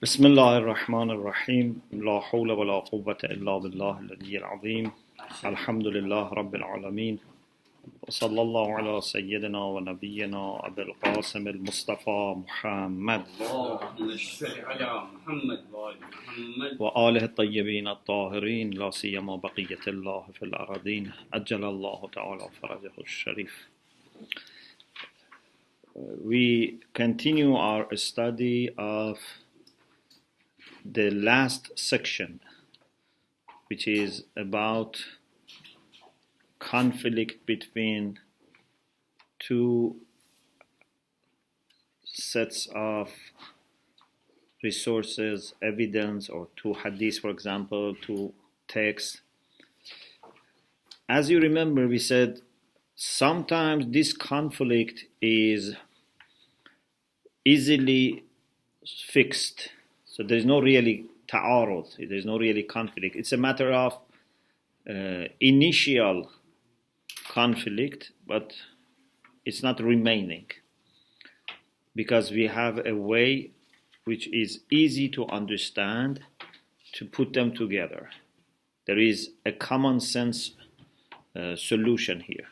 بسم الله الرحمن الرحيم لا حول ولا قوة إلا بالله العلي العظيم الحمد لله رب العالمين وصلى الله على سيدنا ونبينا أبي القاسم المصطفى محمد وآله الطيبين الطاهرين لا سيما بقية الله في الأراضين أجل الله تعالى فرجه الشريف. We continue our study of the last section, which is about conflict between two sets of resources, evidence, or two hadiths, for example, two texts. As you remember, we said sometimes this conflict is easily fixed. So there's no really ta'arud, there's no really conflict. It's a matter of initial conflict, but it's not remaining. Because we have a way which is easy to understand to put them together. There is a common sense solution here.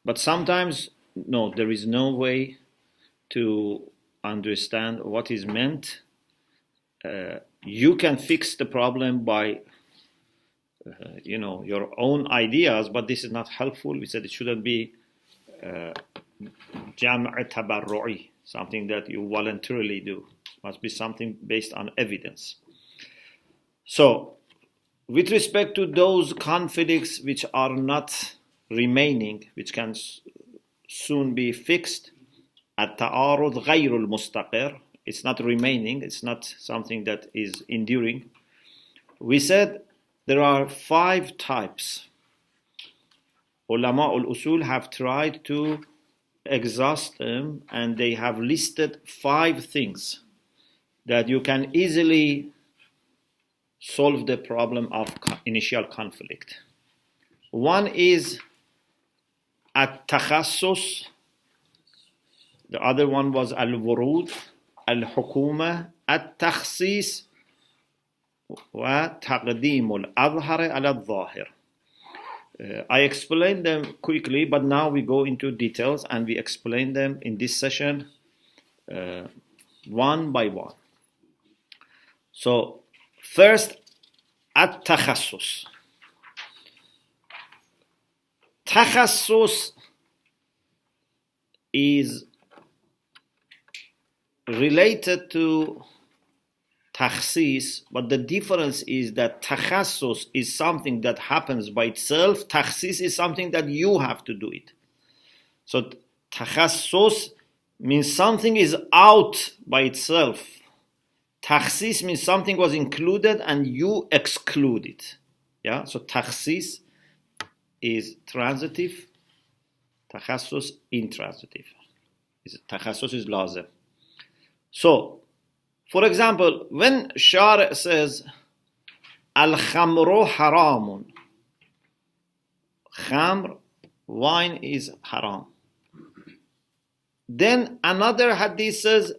But sometimes, no, there is no way to understand what is meant. You can fix the problem by your own ideas, but this is not helpful. We said it shouldn't be jam' tabarru'i, something that you voluntarily do. It must be something based on evidence. So with respect to those conflicts which are not remaining, which can soon be fixed, التعارض غير المستقر, it's not remaining, it's not something that is enduring. We said there are 5 types. Ulama al-Usul have tried to exhaust them, and they have listed 5 things that you can easily solve the problem of initial conflict. One is at-takhassus. The other one was al-wurud, al-hukuma, at-takhsis, wa taqdeem al-adhhar al-dhahir. I explained them quickly, but now we go into details and we explain them in this session one by one. So first, at-takhassus. Takhassus is related to takhsis, but the difference is that takhassus is something that happens by itself. Takhsis is something that you have to do it. So takhassus means something is out by itself. Takhsis means something was included and you exclude it. Yeah. So takhsis is transitive. Takhassus intransitive. Takhassus is lazim. So, for example, when Shari' says al-khamru haramun, khamr, wine is haram. Then another hadith says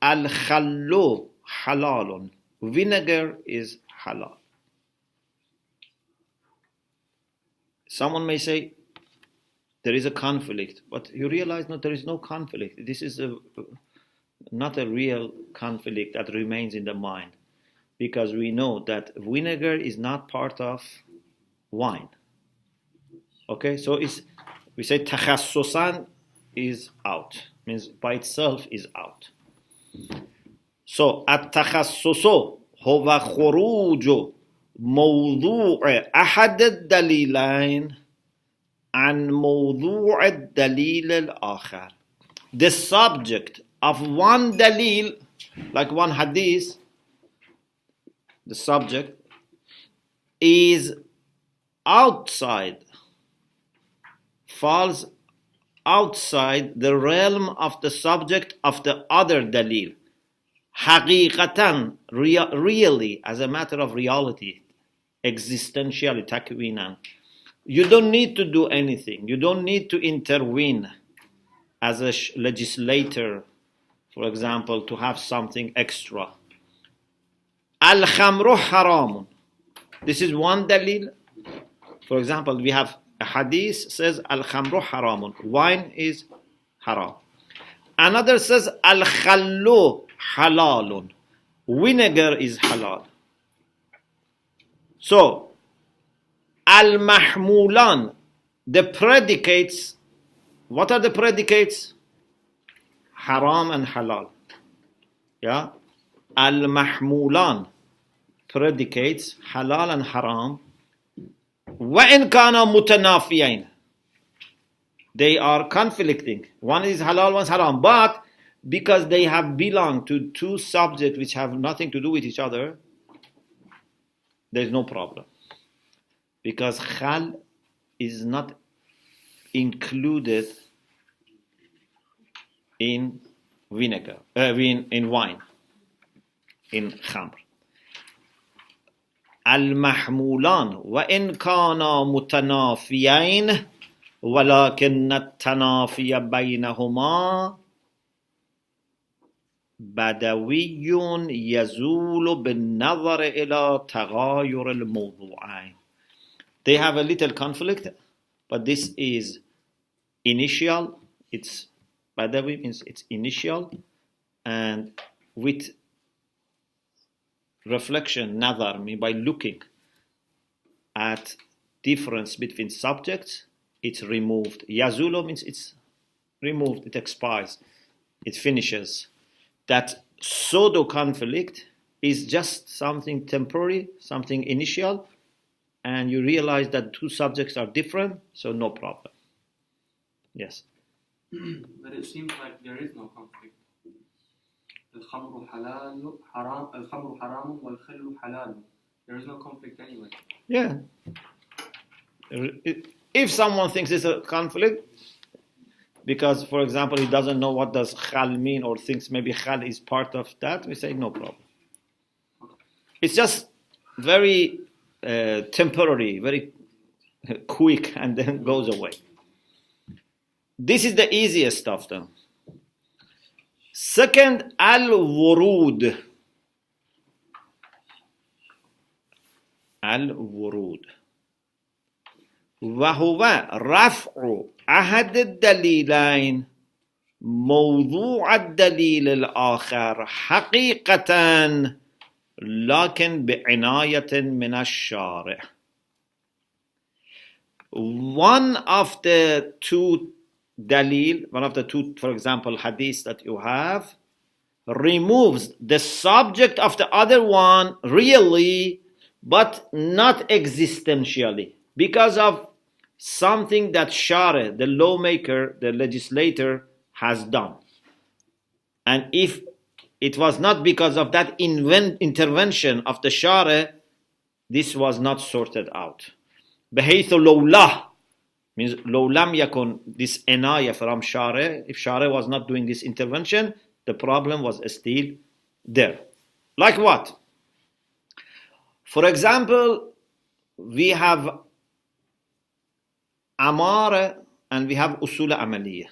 al-khallu halalun, vinegar is halal. Someone may say there is a conflict, but you realize no, there is no conflict. This is not a real conflict that remains in the mind, because we know that vinegar is not part of wine. Okay, so we say takhassusan is out, means by itself is out. So at-takhassusu huwa khuruju mawdu'i ahad ad-dalilain an mawdu' ad-dalil al-akhar. The subject of one dalil, like one hadith, the subject is outside, falls outside the realm of the subject of the other dalil. Haqiqatan, really, as a matter of reality, existentially, takwinan. You don't need to do anything. You don't need to intervene as a legislator For example, to have something extra. Al-khamru haramun. This is one dalil. For example, we have a hadith says al-khamru haramun. Wine is haram. Another says al-khallu halalun. Vinegar is halal. So, al-mahmulan, the predicates, what are the predicates? Haram and halal. Yeah? Al-mahmulan, predicates halal and haram. وَإِنْ كَانَا مُتَنَافِيَيْنَ, they are conflicting. One is halal, one is haram. But because they have belonged to two subjects which have nothing to do with each other, there is no problem. Because khal is not included in vinegar, in wine, in khamr. Al-mahmulan wa in kana mutanafiyain walakin at-tanafiya baynahuma badawiyun yazulu bin-nazar ila taghayur al-mawdu'ain. They have a little conflict, but this is initial. It's Badawi means it's initial, and with reflection, nazar, mean by looking at difference between subjects, it's removed. Yazulu means it's removed, it expires, it finishes. That pseudo conflict is just something temporary, something initial, and you realize that two subjects are different, so no problem. Yes. But it seems like there is no conflict. الخمر حلال حرام الخمر حرام والخل حلال. There is no conflict anyway. Yeah. If someone thinks it's a conflict, because, for example, he doesn't know what does khal mean, or thinks maybe khal is part of that, we say no problem. It's just very temporary, very quick, and then goes away. This is the easiest stuff, though. Second, al-wurud. Al-wurud. وهو رفع أحد الدليلين موضوع الدليل الآخر حقيقة لكن بعناية من الشارع. One of the two dalil, one of the two, for example, hadith that you have, removes the subject of the other one really, but not existentially, because of something that Shari, the lawmaker, the legislator, has done. And if it was not because of that intervention of the Shari, this was not sorted out. بحيث لولا means لو لم يكن this inaya from Shari, if Shari was not doing this intervention, the problem was still there. Like what? For example, we have amara and we have usul amaliyah.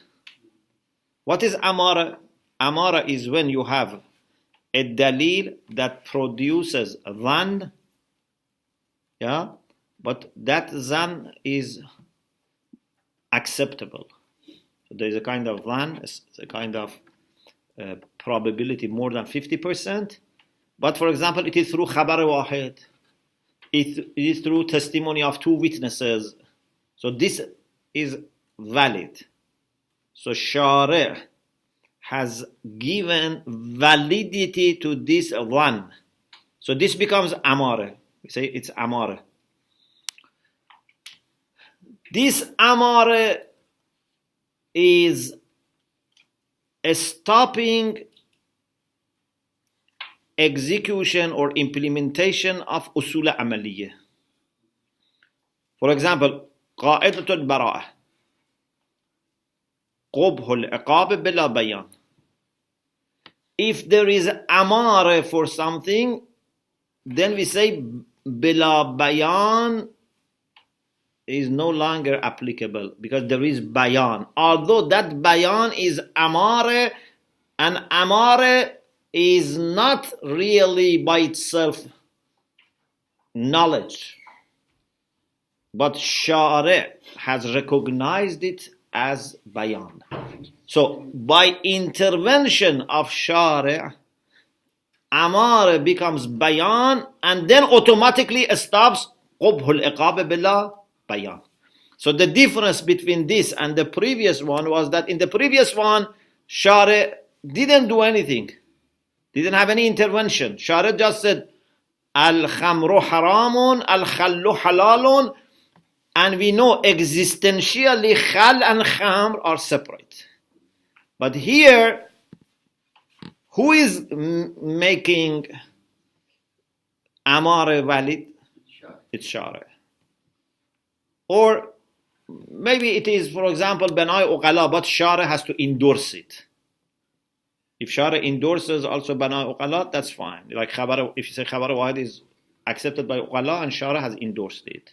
What is amara? Amara is when you have a dalil that produces dhan, yeah, but that dhan is acceptable. So there is a kind of dhan, it's a kind of probability more than 50%. But for example, it is through khabar wahid. It is through testimony of two witnesses. So this is valid. So Shari' has given validity to this dhan. So this becomes amara. We say it's amara. This amara is stopping execution or implementation of usul amaliyah. For example, قاعدة البراءة قبح العقاب بلا بيان. If there is amara for something, then we say بلا bayan is no longer applicable because there is bayan. Although that bayan is amara an amara is not really by itself knowledge, but Shari' has recognized it as bayan. So by intervention of Shari', amara becomes bayan and then automatically stops qubhul iqab bila bayan. So the difference between this and the previous one was that in the previous one, Shari' didn't do anything, didn't have any intervention. Shari' just said, al-khamru haramun, al-khallu halalun, and we know existentially khal and khamr are separate. But here, who is making amara valid? It's Shari'. Or maybe it is, for example, Banai Uqala, but Shari' has to endorse it. If Shari' endorses also Banai Uqala, that's fine. Like Khabar, if you say Khabar Wahid is accepted by Uqala and Shari' has endorsed it.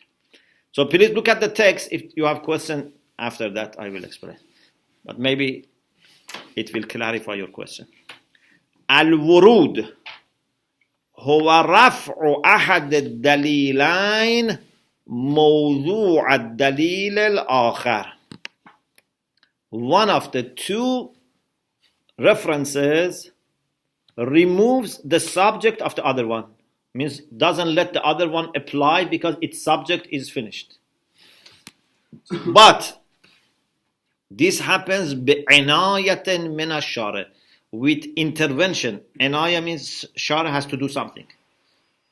So please look at the text. If you have questions after that, I will explain. But maybe it will clarify your question. Al-Wurud هو رفع أحد الدليلين موضوع الدليل الآخر. One of the two references removes the subject of the other one. Means doesn't let the other one apply because its subject is finished. But this happens بعناية من الشارع, with intervention. Inaya means Shari' has to do something.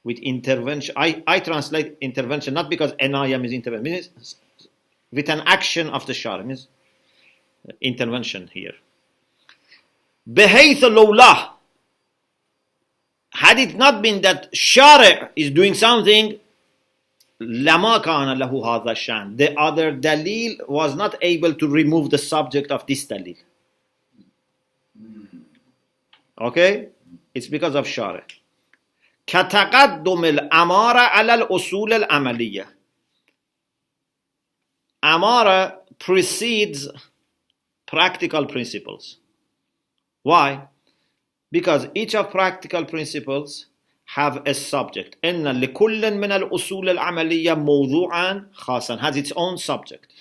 With intervention, I translate intervention not because inaya means intervention, means with an action of the Shari', means intervention here. بحيث لولا, had it not been that Shari' is doing something, لما كان له هذا الشأن, the other dalil was not able to remove the subject of this dalil. Okay? It's because of Shari'. كتقدم الأمارة على الأصول العملية. Amara precedes practical principles. Why? Because each of practical principles have a subject. إن لكل من الأصول العملية موضوعا خاصا, has its own subject.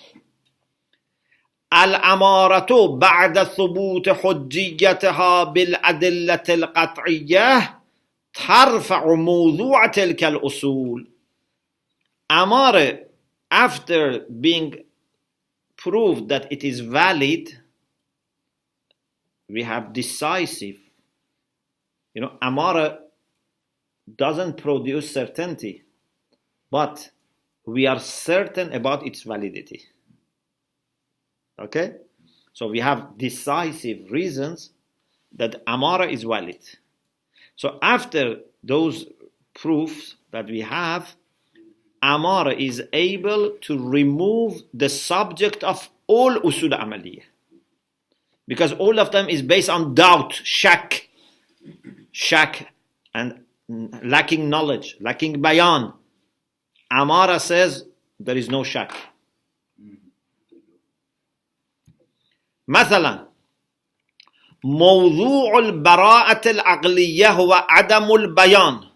الأمارة بعد ثبوت حجيتها بالأدلة القطعية ترفع موضوع تلك الأصول. Amara, after being proved that it is valid, we have decisive. Amara doesn't produce certainty, but we are certain about its validity. Okay? So we have decisive reasons that Amara is valid. So after those proofs that we have, Amara is able to remove the subject of all Usul Amaliyah. Because all of them is based on doubt, shak, and lacking knowledge, lacking bayan. Amara says there is no shak. مثلا موضوع البراءة العقلية هو عدم البيان.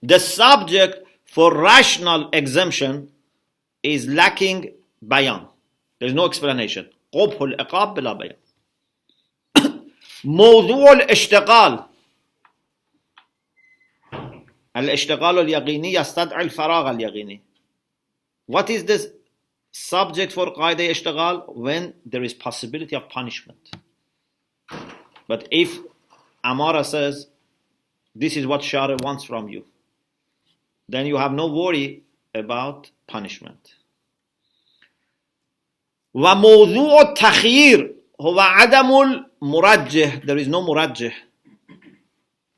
The subject for rational exemption is lacking bayan. There is no explanation. قبح العقاب بلا بيان. موضوع الاشتغال الاشتغال اليقيني يستدعي الفراغ اليقيني. What is this subject for قاعدة اشتغال? When there is possibility of punishment. But if Amara says this is what Shari wants from you, then you have no worry about punishment. وموضوع التخيير هو عدم المرجح. There is no مرجح.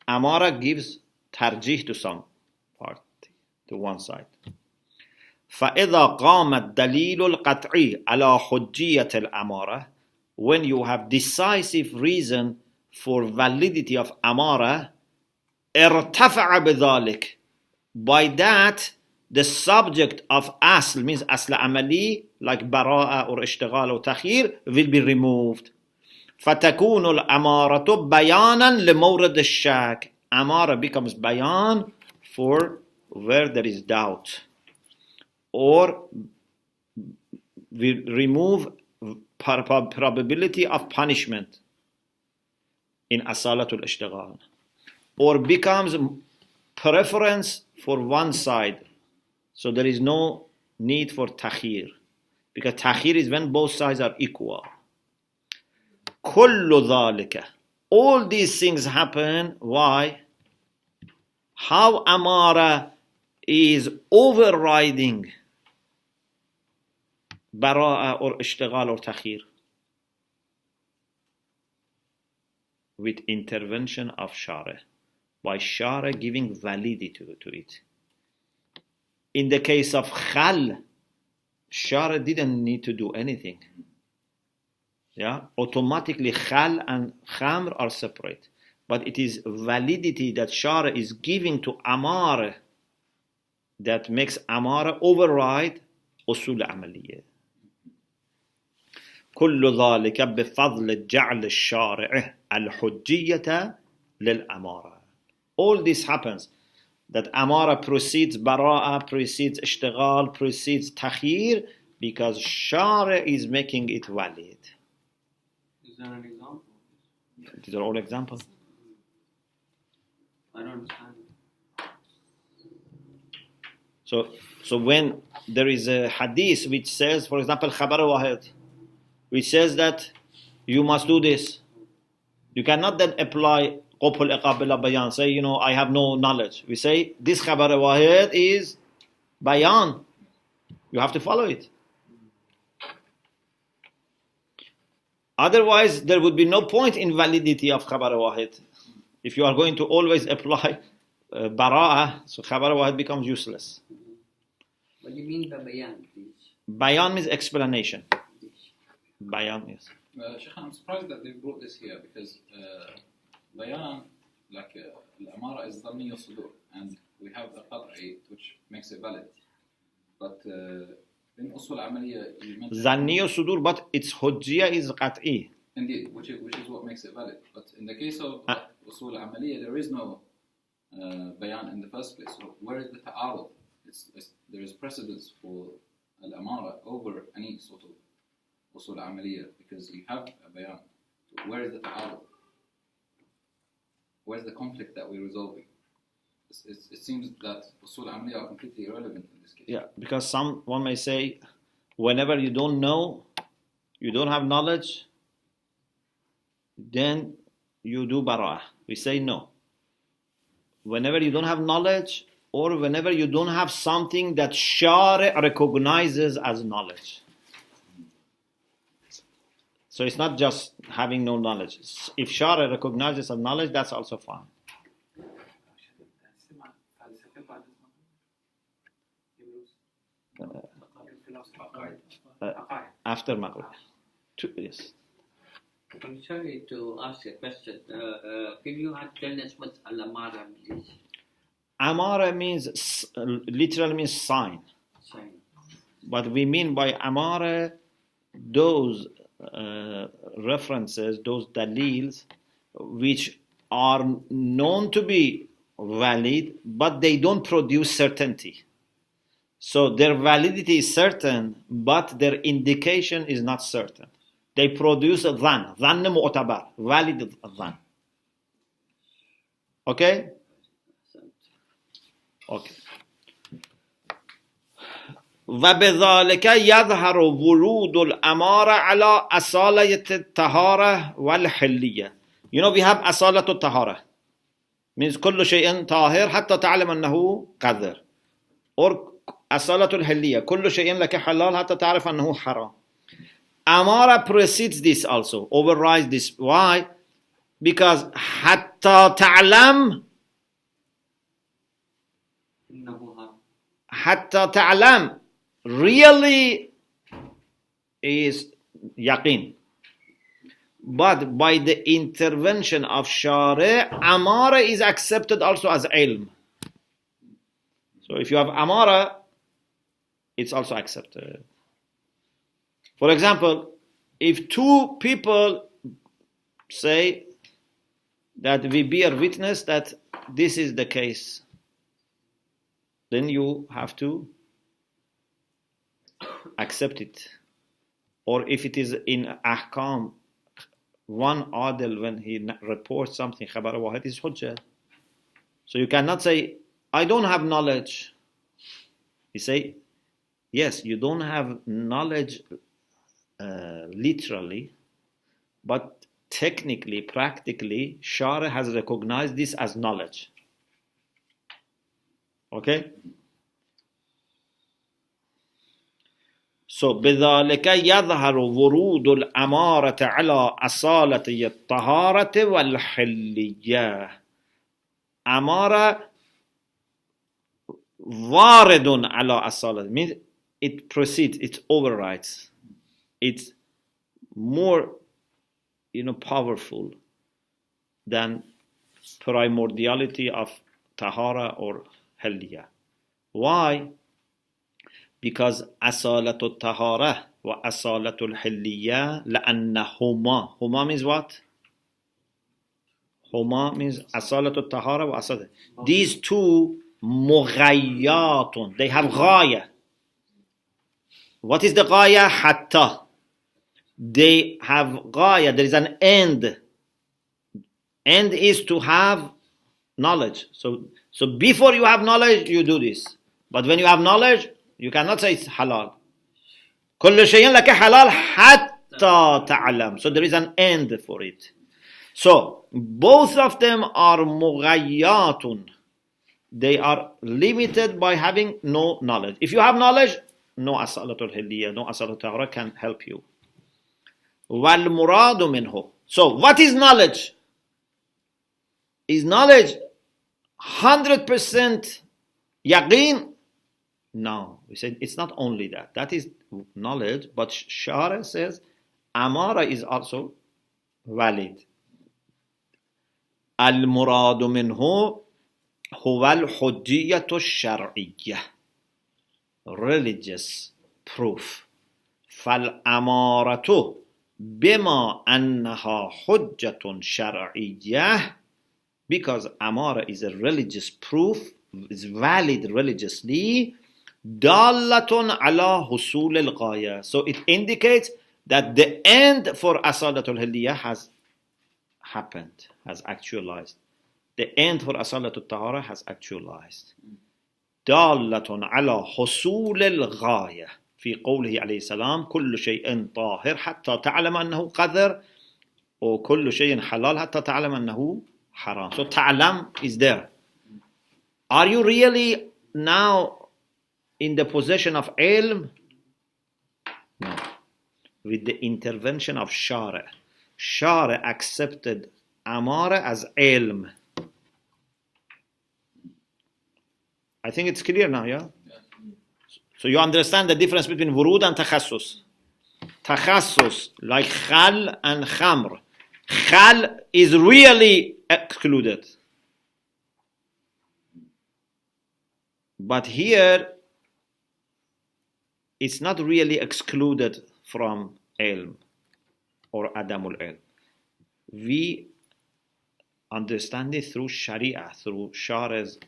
Amara gives tarjih to some part, to one side. فإذا قام الدليل القطعي على حجية الأمارة, when you have decisive reason for validity of Amara, ارتفع بذلك, by that the subject of asl, means asl amali, like bara'a or ishtighal or takhir, will be removed. فتكون الأمارة بيانا لمورد الشك. Amara becomes bayan for where there is doubt, or we remove probability of punishment in asalatul ishtighal, or becomes preference for one side, so there is no need for takhir, because takhir is when both sides are equal. كل ذلك, all these things happen. Why? How amara is overriding bara'a or ishtighal or takhir? With intervention of shara, by shara giving validity to it. In the case of khal, shara didn't need to do anything. Yeah, automatically khal and khamr are separate, but it is validity that shara is giving to amara that makes amara override usul amaliyah. كل ذلك بفضل جعل الشارع الحجية للأمارة. All this happens that amara precedes bara'a, precedes ishtighal, precedes takhir, because shara is making it valid. Is there an example? These are all examples. I don't understand. So when there is a hadith which says, for example, khabar wahid, which says that you must do this, you cannot then apply qubhul iqab bila bayan, say, I have no knowledge. We say this khabar wahid is bayan, you have to follow it. Otherwise, there would be no point in validity of khabar wahid. If you are going to always apply bara'ah, so khabar wahid becomes useless. What do you mean by bayan, please? Bayan means explanation. Bayan, yes. Sheikh, I'm surprised that they brought this here, because bayan, like al-amara, is dhanni sudur, and we have a qat'i which makes it valid. But in usul amaliya, you mentioned Dhanni sudur, but its hujjiyah is qat'i. indeed, which is what makes it valid. But in the case of usul amaliya, there is no bayan in the first place. So where is the ta'arud? There is precedence for al-amara over any sort of usul amaliya, because you have a bayan. So where is the ta'arud? Where's the conflict that we're resolving? It seems that usul amaliya are completely irrelevant in this case. Yeah, because one may say, whenever you don't know, you don't have knowledge, then you do bara'ah. We say no. Whenever you don't have knowledge, or whenever you don't have something that shari' recognizes as knowledge. So it's not just having no knowledge. If shari' recognizes as knowledge, that's also fine. After Maghrib. Yes. I'm sorry to ask a question. Can you tell us what al-amara means? Amara means, literally means sign. Sign. But we mean by amara those references, those dalils, which are known to be valid, but they don't produce certainty. So their validity is certain, but their indication is not certain. They produce a dhan mu'tabar, valid dhan. Okay? Okay. وبذلك يظهر ورود الأمارة على أصالة الطهارة والحلية. We have أصالة الطهارة, means كل شيء طاهر حتى تعلم أنه قذر. Or أصالة الحلية, كل شيء لك حلال حتى تعرف أنه حرام. Amara precedes this also, overrides this. Why? Because حتى تعلم حتى تعلم really is yaqeen. But by the intervention of shari', amara is accepted also as ilm. So if you have amara, it's also accepted. For example, if two people say that we bear witness that this is the case, then you have to accept it. Or if it is in ahkam, one adil, when he reports something, khabar wahid is hujjah. So you cannot say, I don't have knowledge. You say, yes, you don't have knowledge literally, but technically, practically, Shara has recognized this as knowledge. Okay? So, بذلك يظهر ورود الأمارة على أصالة الطهارة والحلية. أمارة وارد على أصالة means it proceeds, it overrides, it's more, powerful than primordiality of tahara or haliyah. Why? Because asalatul tahara wa asalatul haliyah لأنهما. Huma means what? Huma means asalatul tahara wa asalatul. These two mughayyatun, they have ghaya. What is the ghaya? Hatta. They have ghaya, there is an end. End is to have knowledge. So before you have knowledge, you do this. But when you have knowledge, you cannot say it's halal. كل شيء لك حلال حتى تعلم. So there is an end for it. So both of them are mughayyatun. They are limited by having no knowledge. If you have knowledge, no asalatul hiliyah, no asalatul tahara can help you. Wal muradu minhu. So what is knowledge? Is knowledge 100% yaqeen? No, we said it's not only that. That is knowledge, but Shara says amara is also valid. Al-muradu minhu huwa al-hujjiyatu al-shar'iyyah. Religious proof. Fal-amaratu bima annaha hujjatun shar'iyyah. Because amara is a religious proof, is valid religiously. Dallatun ala husul al-ghaya. So it indicates that the end for asalatul hiliyah has happened, has actualized. The end for asalatul tahara has actualized. Dallatun ala husul al-ghaya. في قوله عليه السلام كل شيء طاهر حتى تعلم أنه قذر وكل شيء حلال حتى تعلم أنه haram. So ta'lam is there. Are you really now in the possession of ilm? No. With the intervention of Shara. Shara accepted amara as ilm. I think it's clear now, yeah? So you understand the difference between wurud and takhassus. Takhassus, like khal and khamr. Khal is really excluded. But here, it's not really excluded from ilm or adamul ilm. We understand it through sharia, through Shara's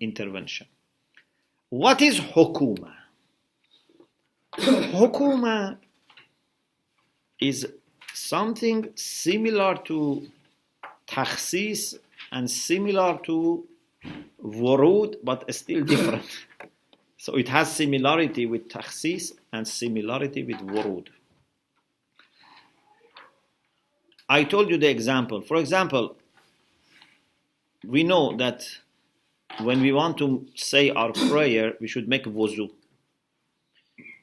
intervention. What is hukuma? Hukuma is something similar to takhsis and similar to wurud, but still different. So it has similarity with takhsis and similarity with wurud. I told you the example. For example, we know that when we want to say our prayer, we should make wuzu.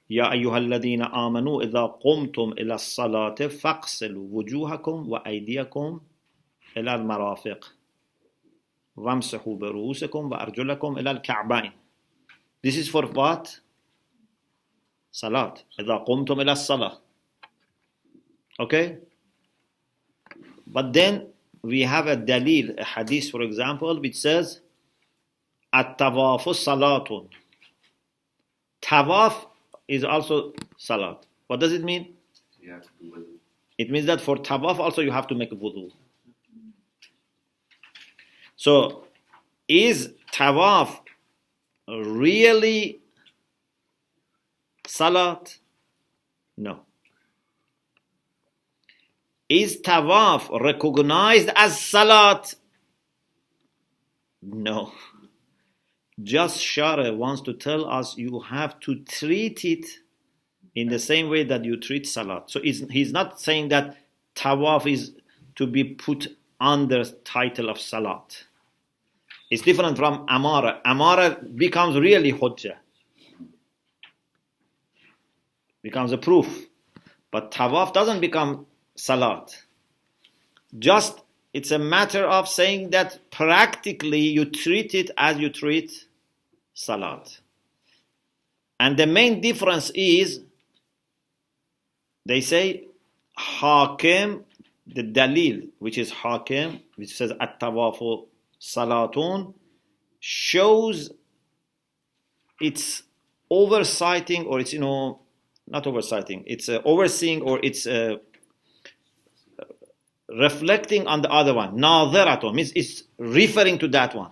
يا أيها الذين آمنوا إذا قمتم إلى الصلاة فاغسلوا وجوهكم وأيديكم إلى المرافق وامسحوا برؤوسكم وأرجلكم إلى الكعبين. This is for what? Salat. إذا قمتم إلى الصلاة. Okay? But then we have a dalil, a hadith for example, which says التواف صلاة. Tawaf is also salat. What does it mean? You have to do wudu. It means that for tawaf also you have to make wudu. So, is tawaf really salat? No. Is tawaf recognized as salat? No. Just Shara wants to tell us you have to treat it in the same way that you treat salat. So he's not saying that tawaf is to be put under title of salat. It's different from amara. Amara becomes really hujjah. Becomes a proof. But tawaf doesn't become salat. Just it's a matter of saying that practically you treat it as you treat salat. And the main difference is, they say, hakim, the dalil, which is hakim, which says at-tawafu salatun, shows it's oversighting, or it's, not oversighting, it's overseeing, or it's reflecting on the other one. Nadhiratun means it's referring to that one.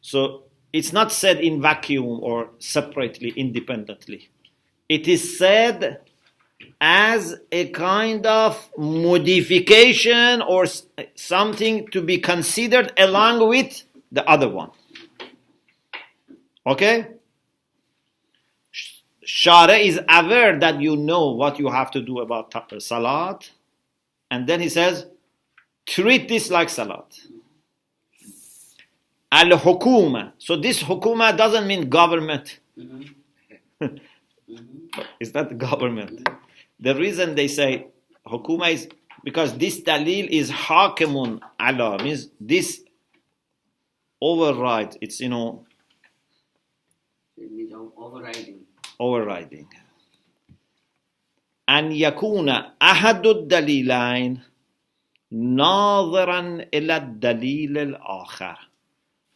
So it's not said in vacuum or separately, independently. It is said as a kind of modification or something to be considered along with the other one. Okay? Shara is aware that you know what you have to do about salat, and then he says, treat this like salat. Al-hukuma. So this hukuma doesn't mean government. It's not the government. The reason they say hukuma is because this dalil is hakimun ala, means this overrides. It's, overriding. أن يكون أحد الدليلين ناظرا إلى الدليل الآخر.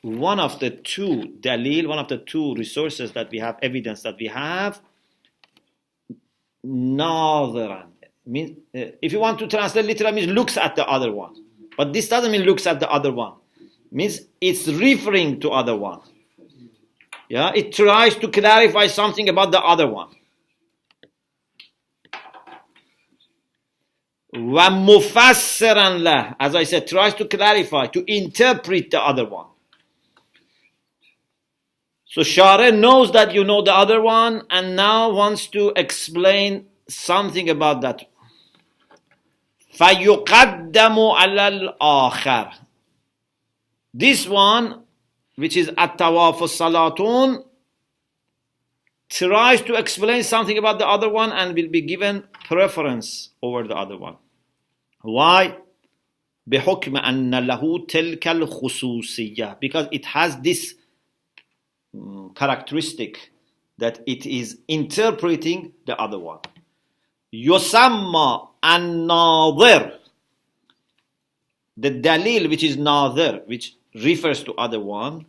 One of the two resources that we have, evidence that we have, ناظرا means, if you want to translate literally, means looks at the other one. But this doesn't mean looks at the other one. Means it's referring to other one. Yeah, it tries to clarify something about the other one. وَمُفَسِّرًا لَهُ, as I said, tries to clarify, to interpret the other one. So Shara knows that you know the other one and now wants to explain something about that. فَيُقَدَّمُ عَلَى الْآخَرِ. This one, which is at-tawafu salatun, tries to explain something about the other one and will be given preference over the other one. Why? بحكم أن له تلك الخصوصية, because it has this characteristic that it is interpreting the other one. يسمى الناظر, the dalil which is nadir, which refers to other one,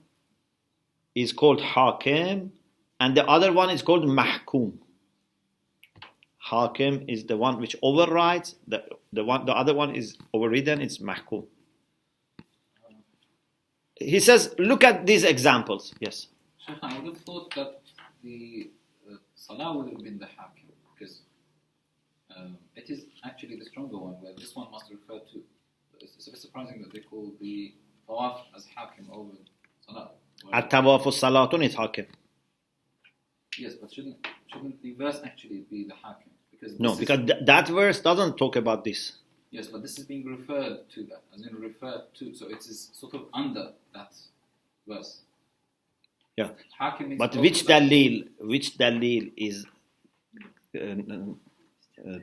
is called hakim, and the other one is called mahkum. Hakim is the one which overrides, the other one is overridden, it's mahkum. He says, look at these examples. Yes. Sheikh, I would have thought that the salah would have been the hakim, because it is actually the stronger one, where this one must refer to. It's a bit surprising that they call the tawaf as hakim over salah. At-tawafu salatun is hakim. Yes, but shouldn't the verse actually be the hakim? Because that verse doesn't talk about this. Yes, but this is being referred to that, as in referred to, so it is sort of under that verse. Yeah. Hakim, but which dalil is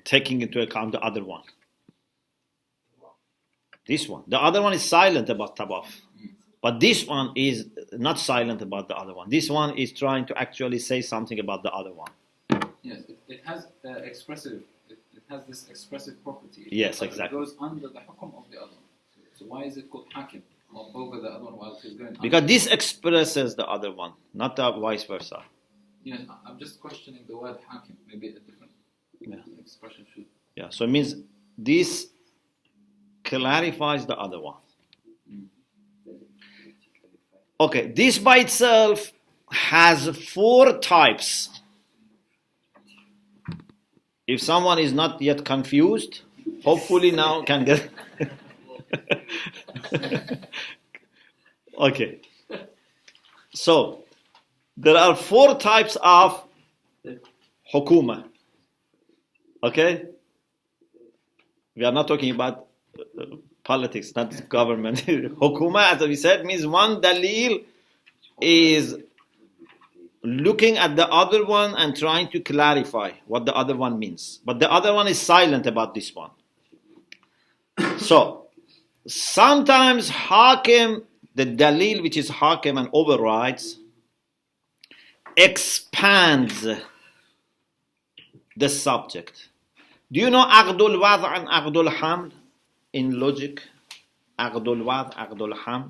taking into account the other one? This one. The other one is silent about tawaf. But this one is not silent about the other one. This one is trying to actually say something about the other one. Yes, it has expressive. It has this expressive property. Yes, exactly. It goes under the hukum of the other one. So why is it called hakim, or over the other one while it is going? Because this expresses the other one, not the vice versa. Yes, I'm just questioning the word hakim. Maybe a different expression should Yeah, so it means this clarifies the other one. Okay, this by itself has 4 types. If someone is not yet confused, hopefully now can get. Okay. So, there are 4 types of hukuma. Okay? We are not talking about politics, not government. Hukuma, as we said, means one dalil is looking at the other one and trying to clarify what the other one means. But the other one is silent about this one. So, sometimes hakim, the dalil which is hakim and overrides, expands the subject. Do you know aqdul wad' and aqdul haml in logic? Aqdul wad', aqdul haml.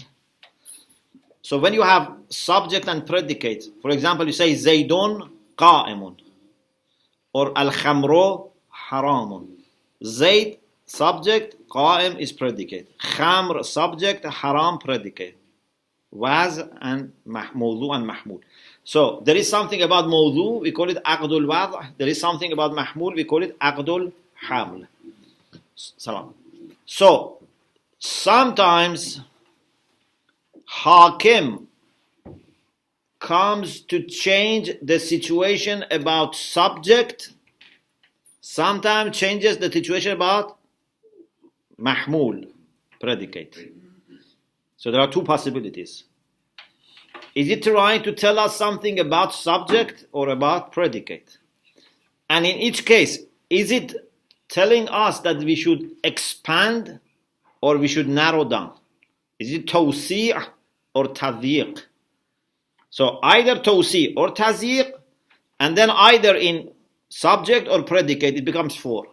So when you have subject and predicate, for example, you say Zaydun qa'imun or al-khamru haramun. Zayd subject, qa'im is predicate. Khamr subject, haram predicate. Waz and mawdu and mahmud. So there is something about mawdu, we call it aqdul wad'. There is something about mahmud, we call it aqdul haml. Salam. So sometimes hakim comes to change the situation about subject, sometimes changes the situation about mahmul, predicate. So there are 2 possibilities. Is it trying to tell us something about subject or about predicate? And in each case, is it telling us that we should expand or we should narrow down? Is it tawsi' or tadyiq? So either tawsi' or tadyiq, and then either in subject or predicate, it becomes 4.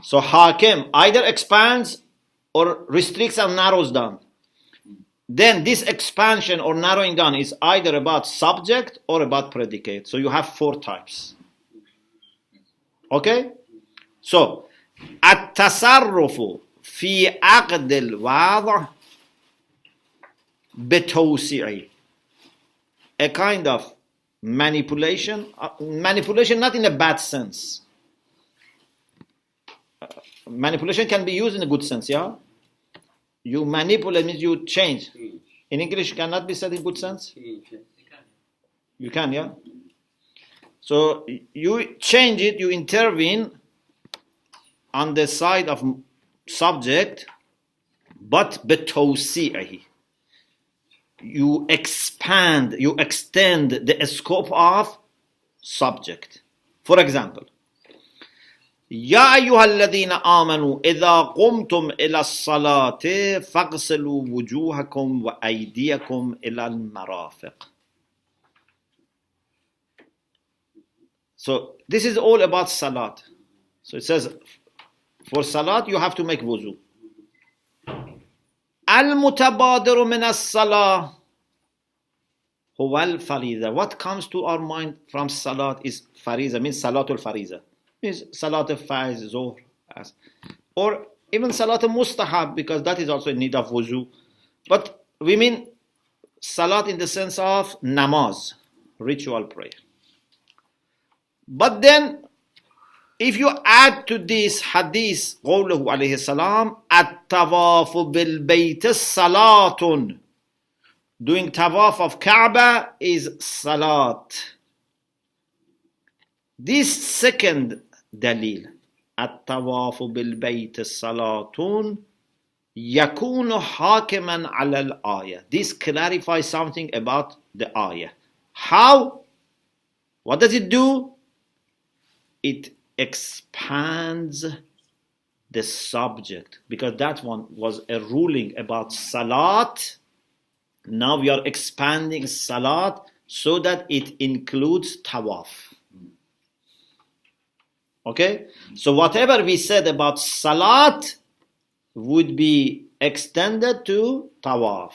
So hakim either expands or restricts and narrows down. Then this expansion or narrowing down is either about subject or about predicate. So you have 4 types. Okay? So, التصرف في عقد الوضع بتوسيع. A kind of manipulation. Manipulation not in a bad sense. Manipulation can be used in a good sense, yeah? You manipulate means you change. In English, cannot be said in good sense? You can, yeah? So you change it, you intervene on the side of subject, but بتوسيعه. You expand, you extend the scope of subject. For example, يا أيها الذين آمنوا إذا قمتم إلى الصلاة فاغسلوا وجوهكم وأيديكم إلى المرافق. So this is all about salat. So it says for salat you have to make wuzu. المتبادر من الصلاة هو الفريضة. What comes to our mind from salat is fariza, means salatul fariza. Means salat al-faiz, zuhr, or even salat al-mustahab, because that is also in need of wuzu. But we mean salat in the sense of namaz, ritual prayer. But then, if you add to this hadith, قوله عليه السلام, التواف بالبيت salatun. Doing tawaf of Kaaba is salat. This second dalil, الطواف بالبيت الصلاة يكون حاكما على الآية. This clarifies something about the ayah. How? What does it do? It expands the subject, because that one was a ruling about salat. Now we are expanding salat so that it includes tawaf. Okay? So whatever we said about salat would be extended to tawaf.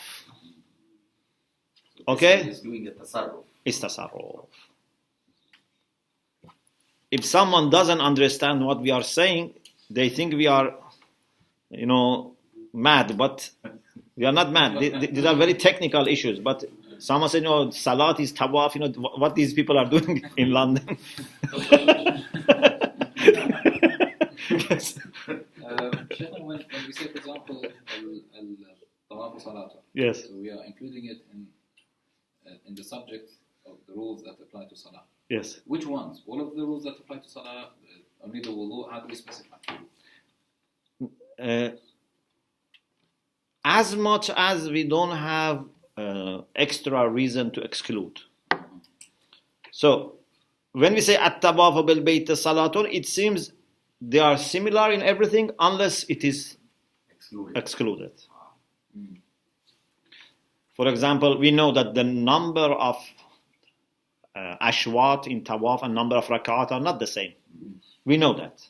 Okay? He's doing a tasarruf. It's tasarruf. if someone doesn't understand what we are saying, they think we are, mad, but we are not mad. These are very technical issues, but someone said, salat is tawaf, what these people are doing in London. Yes. When we say, for example, al-tawaf salat, yes. so we are including it in the subject of the rules that apply to salah. Yes. Which ones? All of the rules that apply to salah, only the wudu, how do we specify? As much as we don't have extra reason to exclude. So, when we say at-tawafu bil bayt salatun, it seems they are similar in everything unless it is excluded. For example, we know that the number of ashwat in tawaf and number of rak'at are not the same. We know that.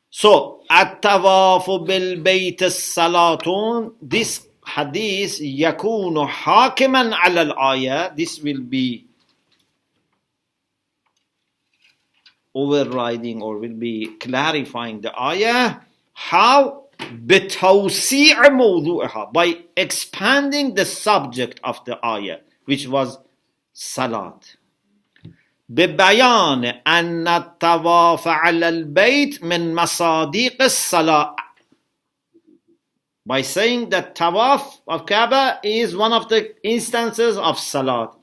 So, at-tawafu bil bayt salatun, this hadith yakunu hakiman ala al-ayah, this will be overriding or will be clarifying the ayah. How? بتوسيع موضوعها, by expanding the subject of the ayah, which was salat. ببيان أن الطواف على البيت من مصادق الصلاة, by saying that tawaf of Kaaba is one of the instances of salat.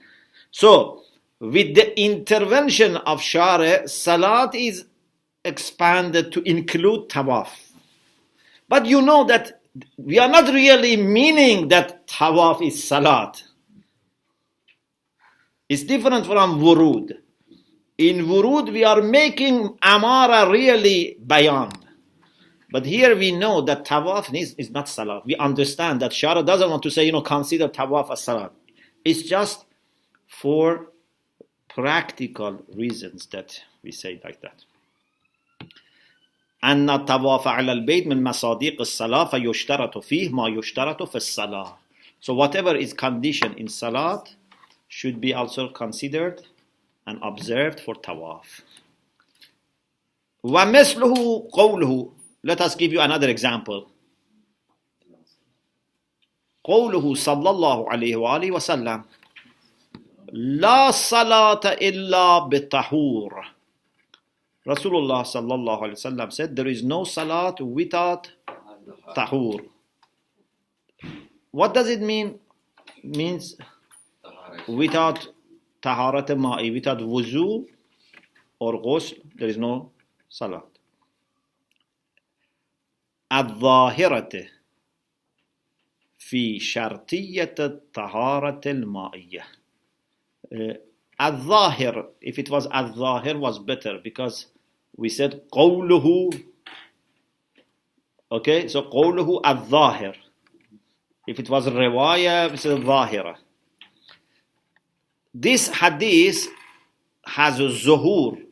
So, with the intervention of Shari, salat is expanded to include tawaf. But you know that we are not really meaning that tawaf is salat. It's different from wurud. In wurud, we are making amara really bayan. But here we know that tawaf is not salat. We understand that Shara doesn't want to say, consider tawaf as salat. It's just for practical reasons that we say like that. أن الطواف على البيت من مصادق الصلاة فيشترط فيه ما يشترط في الصلاة. So whatever is conditioned in salat should be also considered and observed for tawaf. ومثله قوله, let us give you another example. قوله صلى الله عليه وآله وسلم لا صلاة إلا بالطهور. Rasulullah sallallahu alaihi wasallam said there is no salat without tahur. What does it mean? It means without taharat ma'i, without wuzu or ghusl, there is no salat. الظاهرة في شرطية الطهارة المائية. Al-Zahir, if it was Al-Zahir was better because we said qawluhu. Okay, so qawluhu Al-Zahir. If it was Riwayah, we said Zahira. This hadith has a zuhur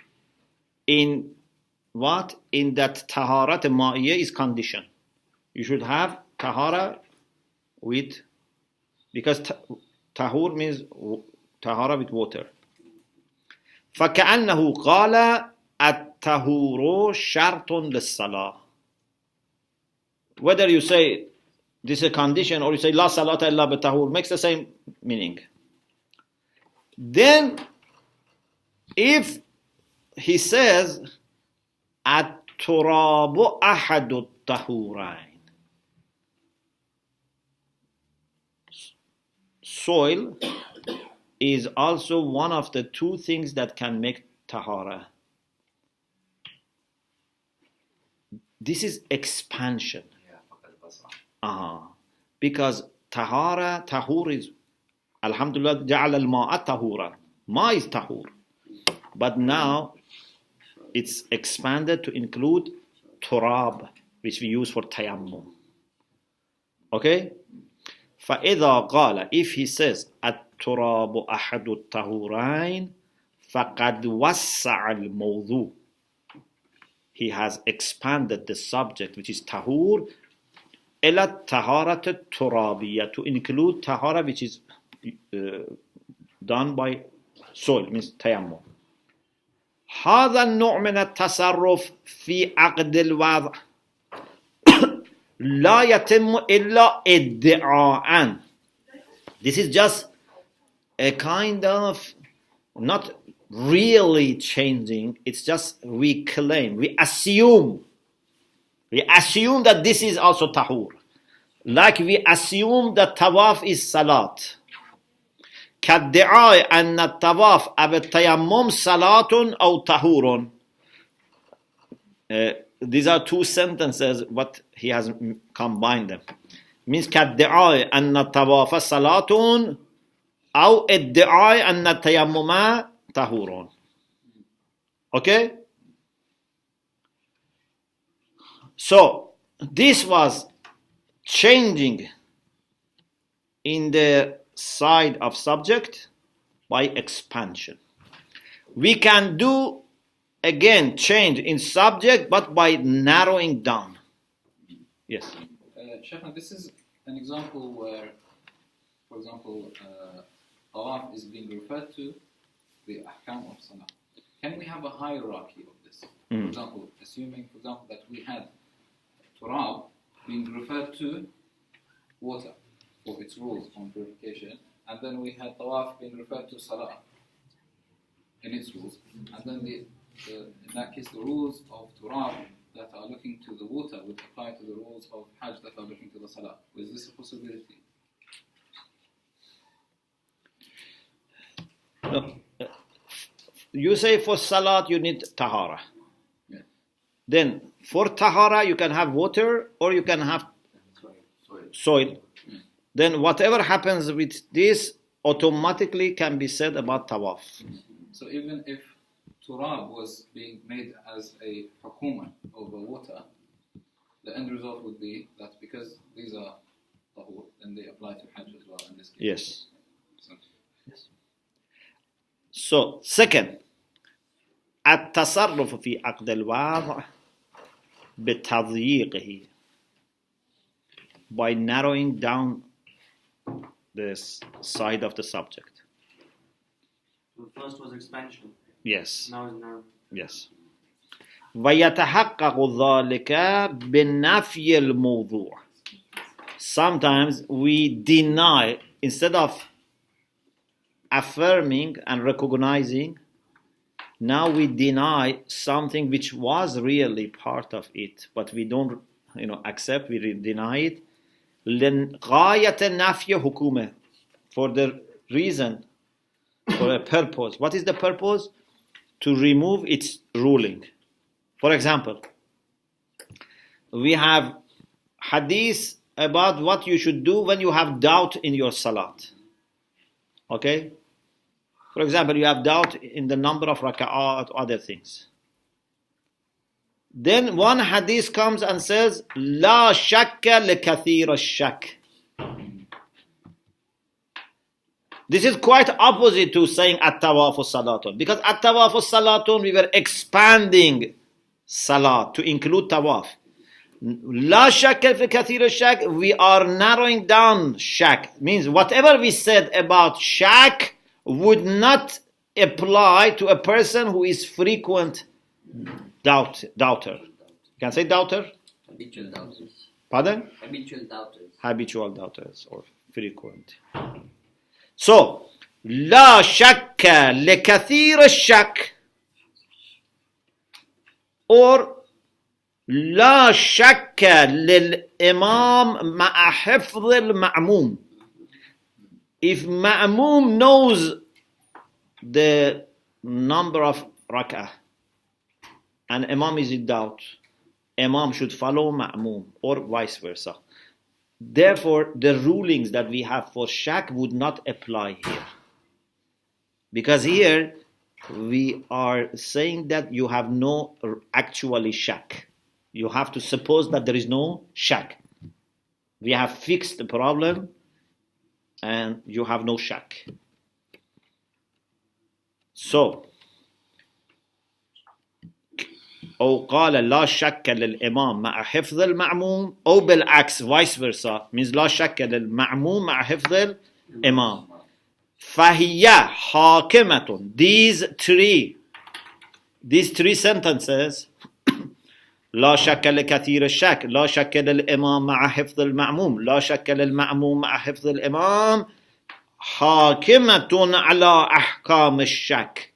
in what? In that taharat ma'iyah is condition. You should have tahara with, because tahur means tahara with water. فكأنه قال الطهور شرط للصلاة. Whether you say this is a condition or you say لا صلاة إلا بالطهور makes the same meaning. Then if he says التراب أحد الطهورين, soil is also one of the two things that can make tahara. This is expansion. Because tahur is, alhamdulillah, ja'al al-ma'a tahura. Ma is tahur. But now it's expanded to include turab, which we use for tayammum. Okay? فَإِذَا قَالَ, if he says التراب أحد الطهورين فقد وسع الموضوع, he has expanded the subject which is tahur إلى الطهارة الترابية, to include tahara which is done by soil, means tayammum. هذا النوع من التصرف في عقد الوضع لا يتم إلا ادعاءً. This is just a kind of not really changing, it's just we claim, we assume that this is also tahur. Like we assume that tawaf is salat. كادعاء أن الطواف أو التيمم صلاة أو طهور. These are two sentences, but he has combined them. Means كادعاء أن الطواف صلاة أو ادعاء أن التيمم طهور. Okay? So this was changing in the side of subject by expansion. We can do again change in subject but by narrowing down. Yes. Shaykhna, this is an example where, for example, tawaf is being referred to the ahkam of salah. Can we have a hierarchy of this? For example, assuming, for example, that we had turab being referred to water for its rules on purification, and then we had tawaf being referred to salah in its rules, and then in that case the rules of turab that are looking to the water would apply to the rules of hajj that are looking to the salah. Is this a possibility? No. You say for salat you need tahara. Yeah. Then for tahara you can have water or you can have soil. Yeah. Then whatever happens with this automatically can be said about tawaf. So even if turab was being made as a hukuma over water, the end result would be that because these are tahur, then they apply to hajj as well in this case. Yes. So, So second, التصرف في عقد الوضع بتضييقه, by narrowing down this side of the subject. So the first was expansion. Yes. Now is narrow. Yes. ويتحقق ذلك بنفي الموضوع. Sometimes we deny, instead of affirming and recognizing, now we deny something which was really part of it, but we don't, accept, we deny it. لغاية نفي حكومة, for the reason, for a purpose. What is the purpose? To remove its ruling. For example, we have hadith about what you should do when you have doubt in your salat. Okay? For example, you have doubt in the number of raka'at, other things. Then one hadith comes and says, لا شك لكثير الشك. This is quite opposite to saying at-tawafu salatun. Because at-tawafu salatun, we were expanding salat to include tawaf. La shakka fi kathir shak, we are narrowing down shak. Means whatever we said about shak would not apply to a person who is frequent doubter. Can I say doubter? Habitual doubters. Pardon? Habitual doubters. Habitual doubters or frequent. So, لا شك لكثير الشك, or لا شك للإمام مع حفظ المأموم. If Ma'mum knows the number of rak'ah and Imam is in doubt, Imam should follow Ma'mum or vice versa. Therefore, the rulings that we have for shak would not apply here. Because here we are saying that you have no actually shak. You have to suppose that there is no shak. We have fixed the problem and you have no shak. So, أو قال لا شك للإمام مع حفظ المأموم, أو بالعكس vice versa, means لا شك للمأموم مع حفظ الإمام. فهي حاكمة. These three these three sentences, لا شك لكثير الشك، لا شك للإمام مع حفظ المأموم، لا شك للمأموم مع حفظ الإمام، حاكمة على أحكام الشك.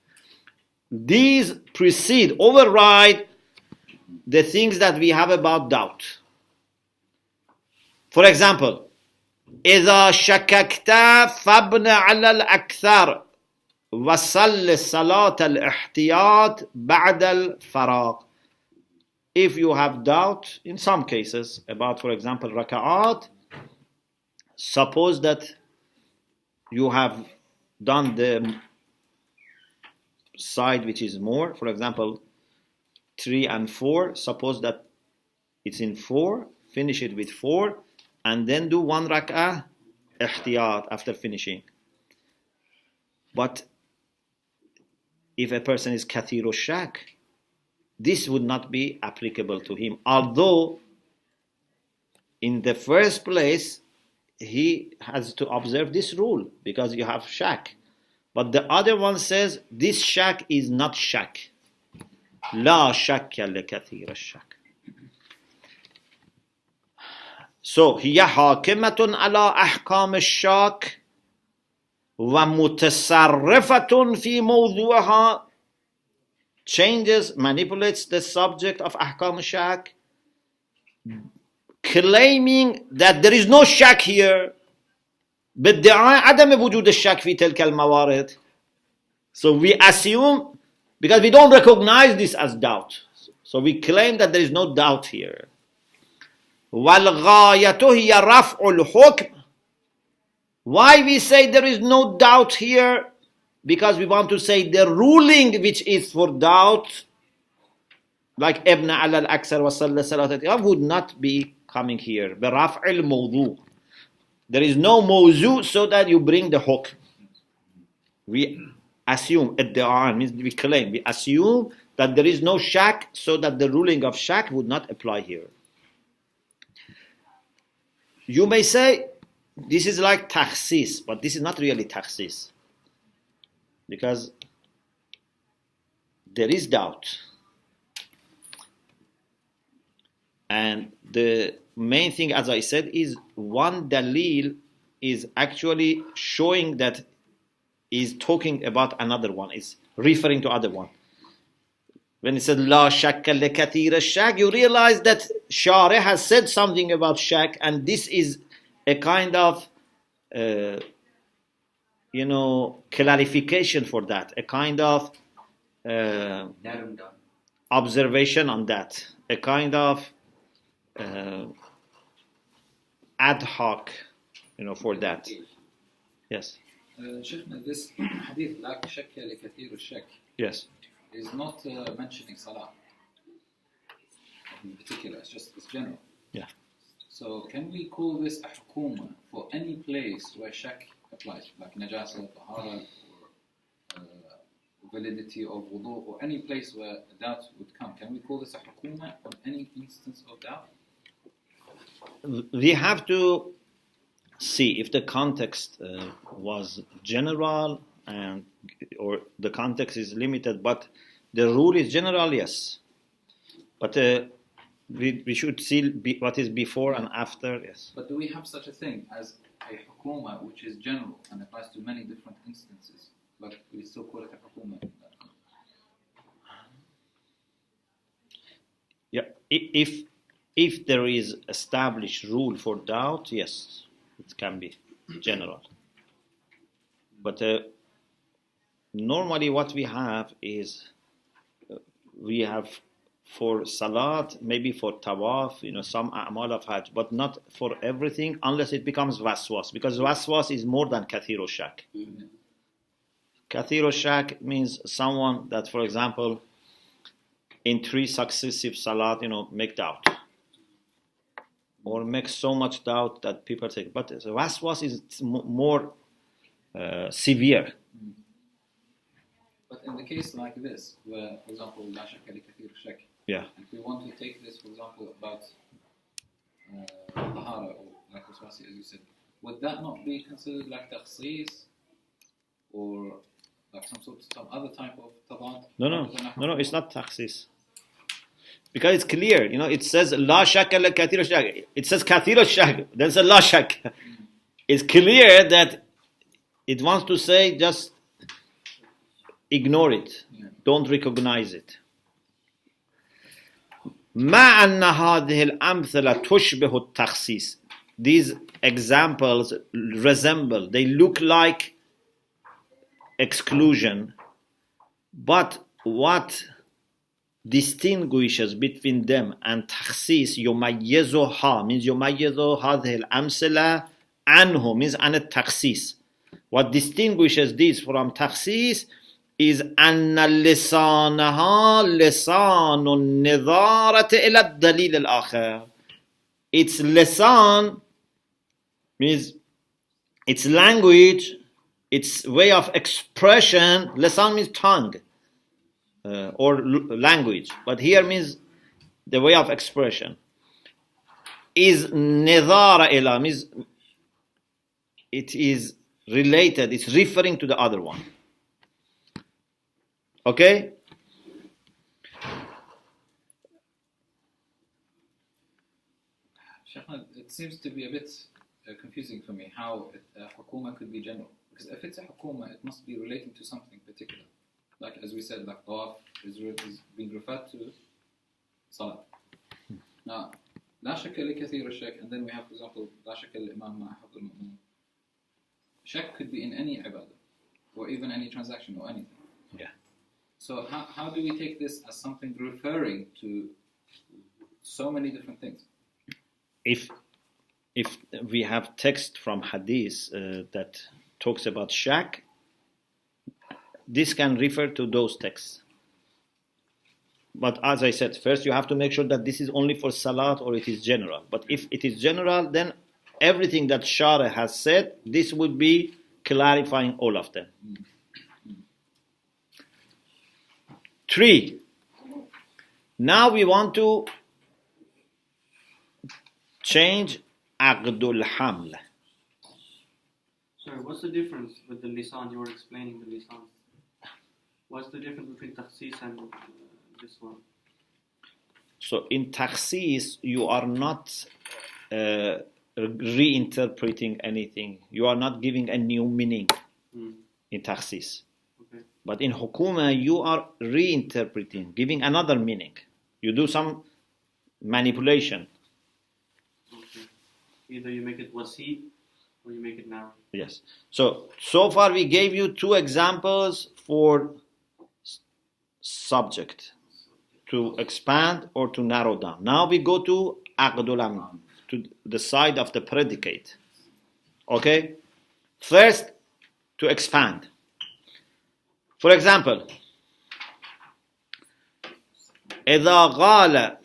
These precede, override the things that we have about doubt. For example, إذا شككت فابن على الأكثر وصل صلاة الاحتياط بعد الفراغ. If you have doubt, in some cases, about, for example, raka'at, suppose that you have done the side which is more, for example, 3 and 4, suppose that it's in 4, finish it with 4, and then do 1 rak'ah ihtiyat after finishing. But if a person is kathiru shak, this would not be applicable to him. Although, in the first place, he has to observe this rule because you have shak. But the other one says this shak is not shak. La shakya lekathir al-shak. So, هي حاكمة على أحكام الشاك ومتصرفة في موضوعها, changes, manipulates the subject of أحكام الشاك, claiming that there is no shak here, بادعاء عدم وجود الشك في تلك الموارد. So we assume, because we don't recognize this as doubt, so we claim that there is no doubt here. والغاية هي رفع الحكم. Why we say there is no doubt here? Because we want to say the ruling which is for doubt, like ابن على الأكثر وصلى صلاة would not be coming here. برفع الموضوع. There is no mawzu, so that you bring the hukm. We assume, ادعاء means we claim, we assume that there is no shak, so that the ruling of shak would not apply here. You may say, this is like takhsis, but this is not really takhsis. Because there is doubt. And the main thing, as I said, is one dalil is actually showing that is talking about another one, is referring to other one. When it says La shakka lekathir shak, you realize that Shari has said something about shak, and this is a kind of clarification for that, a kind of observation on that, a kind of ad hoc, for that. Yes. Shaykhna, this hadith, لا شك لكثير الشك, yes, is not mentioning salah in particular. It's general. Yeah. So can we call this a hukuma for any place where shak applies, like najasa, tahara, or validity of wudu, or any place where doubt would come? Can we call this a hukuma on any instance of doubt? We have to see if the context was general or the context is limited, but the rule is general, yes. But we should see what is before and after, yes. But do we have such a thing as a hukuma which is general and applies to many different instances? But we still call it a hukuma. Yeah, if there is established rule for doubt, yes, it can be general. But normally what we have is we have for salat, maybe for tawaf, some a'mal of hajj, but not for everything unless it becomes waswas, because waswas is more than kathiru shak. Mm-hmm. Kathiru shak means someone that, for example, in 3 successive salat, make doubt. Or make so much doubt that people say, but waswas is more severe. But in the case like this, where, for example, la shakka li kathir shak, yeah, if we want to take this, for example, about tahara, or like Waswasi, as you said, would that not be considered like takhsis? Or like some other type of tabat? No, it's not takhsis. Because it's clear, it says la shakka la kathir shak. It says kathir shak. Then it says la shak. It's clear that it wants to say just ignore it. Don't recognize it. مع أن هذه الأمثلة تشبه التخصيص. These examples resemble, they look like exclusion, but what distinguishes between them and تخصيص يميزها means يميز هذه الأمثلة عنه means عن التخصيص. What distinguishes this from تخصيص is أن لسانها لسان النظارة إلى الدليل الآخر. Its lisan means its language, its way of expression. Lisan means tongue or language, but here means the way of expression. Is nidara ila means it is related, it's referring to the other one. Okay? It seems to be a bit confusing for me how hukuma could be general. Because if it's a hukuma, it must be relating to something particular. Like as we said, like tawaf is being referred to salah. Now, لا شك لكثير الشك, and then we have, for example, لا شك الإمام مع حفظ المأمون. Shak could be in any ibadah, or even any transaction or anything. Yeah. So how do we take this as something referring to so many different things? If we have text from hadith that talks about shak, this can refer to those texts. But as I said, first you have to make sure that this is only for salat or it is general. But if it is general, then everything that Shara has said, this would be clarifying all of them. 3. Now we want to change Aqdul Haml. Sorry, what's the difference with the lisan? You were explaining the lisan. What's the difference between takhsis and this one? So in takhsis, you are not reinterpreting anything. You are not giving a new meaning in takhsis. Okay. But in hukuma, you are reinterpreting, giving another meaning. You do some manipulation. Okay. Either you make it wasi or you make it narrow. Yes. So far we gave you 2 examples for subject, to expand or to narrow down. Now we go to Aqdul Amr, to the side of the predicate. Okay? First, to expand. For example, إذا قال,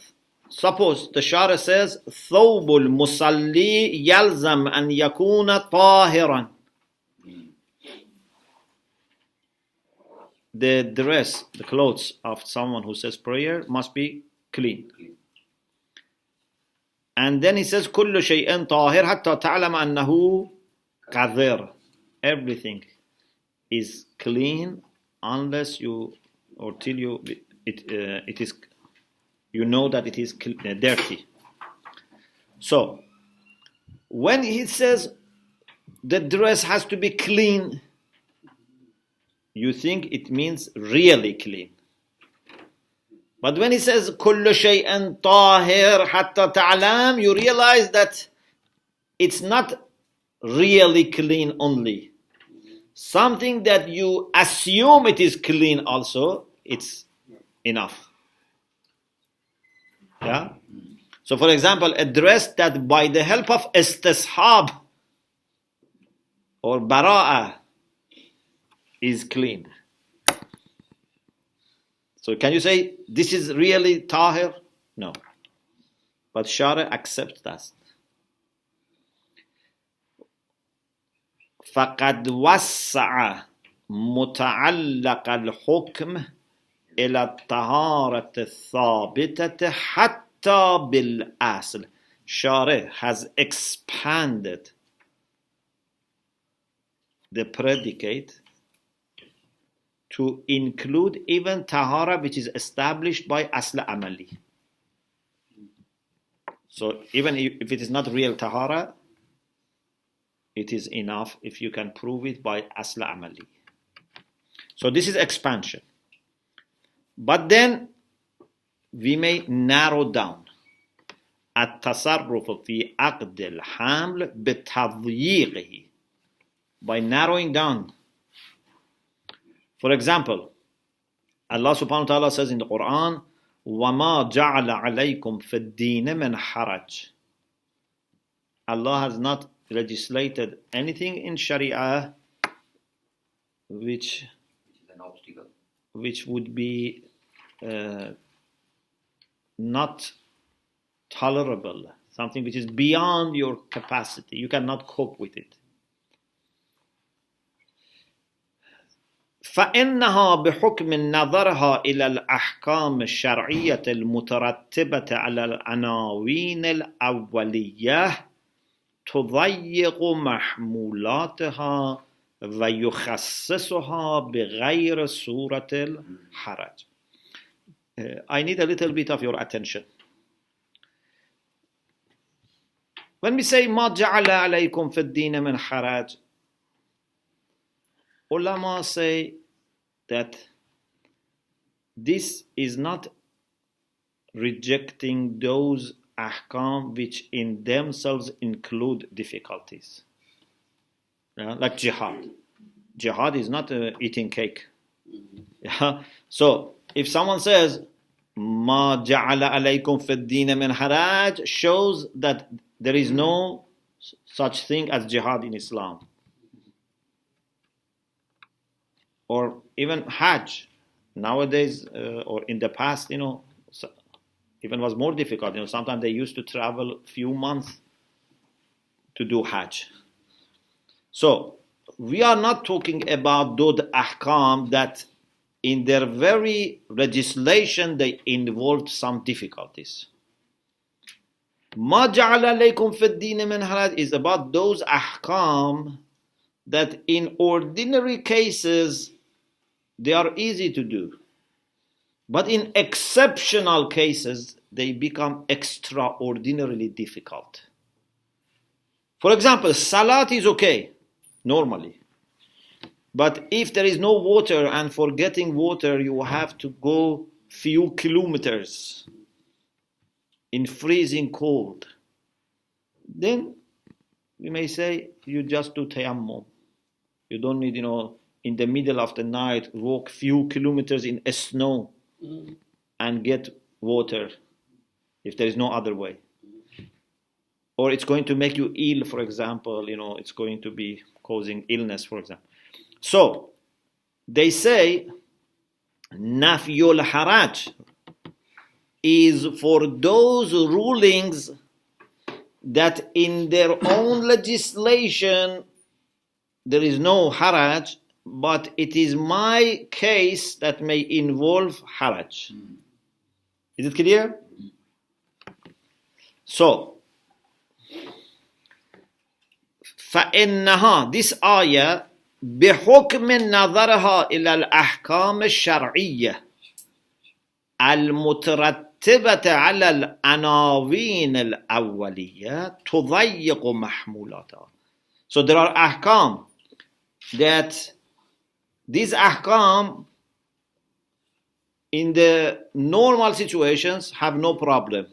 suppose the Shara says ثوب المصلي يلزم أن يكون طاهرا. The dress, the clothes of someone who says prayer must be clean. And then he says كل شيء طاهر حتى تعلم أنه قذر. Everything is clean unless you, or till you, it is, you know that it is dirty. So when he says the dress has to be clean, you think it means really clean. But when he says كل شيء طاهر حتى تعلم, you realize that it's not really clean only. Something that you assume it is clean also, it's enough. Yeah? So for example, a dress that by the help of istishab or bara'ah is clean. So can you say this is really tahir? No. But Shara accepts that. فقد وسع متعلق الحكم إلى الطهارة الثابتة حتى بالأصل. Shara has expanded the predicate to include even tahara which is established by asl amali. So even if it is not real tahara, it is enough if you can prove it by asl amali. So this is expansion. But then we may narrow down. التصرف في عقد الحمل بتضييقه, by narrowing down. For example, Allah subhanahu wa ta'ala says in the Quran, وَمَا جَعَلَ عَلَيْكُمْ فِي الدِّينِ مِنْ حَرَجٍ. Allah has not legislated anything in Sharia which would be not tolerable, something which is beyond your capacity. You cannot cope with it. فإنها بحكم نظرها إلى الأحكام الشرعية المترتبة على العناوين الأولية تضيق محمولاتها ويخصصها بغير صورة الحرج. I need a little bit of your attention. When we say ما جعل عليكم في الدين من حرج, ulama say that this is not rejecting those ahkam which in themselves include difficulties. Like jihad. Jihad is not eating cake. So if someone says ما جعل عليكم في الدين من حرج, shows that there is no such thing as jihad in Islam. Or even Hajj. Nowadays, or in the past, even was more difficult. Sometimes they used to travel few months to do Hajj. So, we are not talking about those ahkam that in their very legislation they involved some difficulties. ما جعل عليكم في الدين من حرج is about those ahkam that in ordinary cases they are easy to do. But in exceptional cases, they become extraordinarily difficult. For example, salat is okay, normally. But if there is no water, and for getting water, you have to go few kilometers in freezing cold, then we may say you just do tayammum. You don't need, in the middle of the night, walk few kilometers in snow and get water if there is no other way. Or it's going to make you ill, for example, it's going to be causing illness, for example. So, they say, Nafyul Haraj is for those rulings that in their own legislation there is no haraj, but it is my case that may involve haraj. Is it clear? So, فإنها, this ayah, بحكم نظرها إلى الأحكام الشرعية المترتبة على العناوين الأولية تضيق محمولاتها. So there are ahkam that these ahkam in the normal situations have no problem.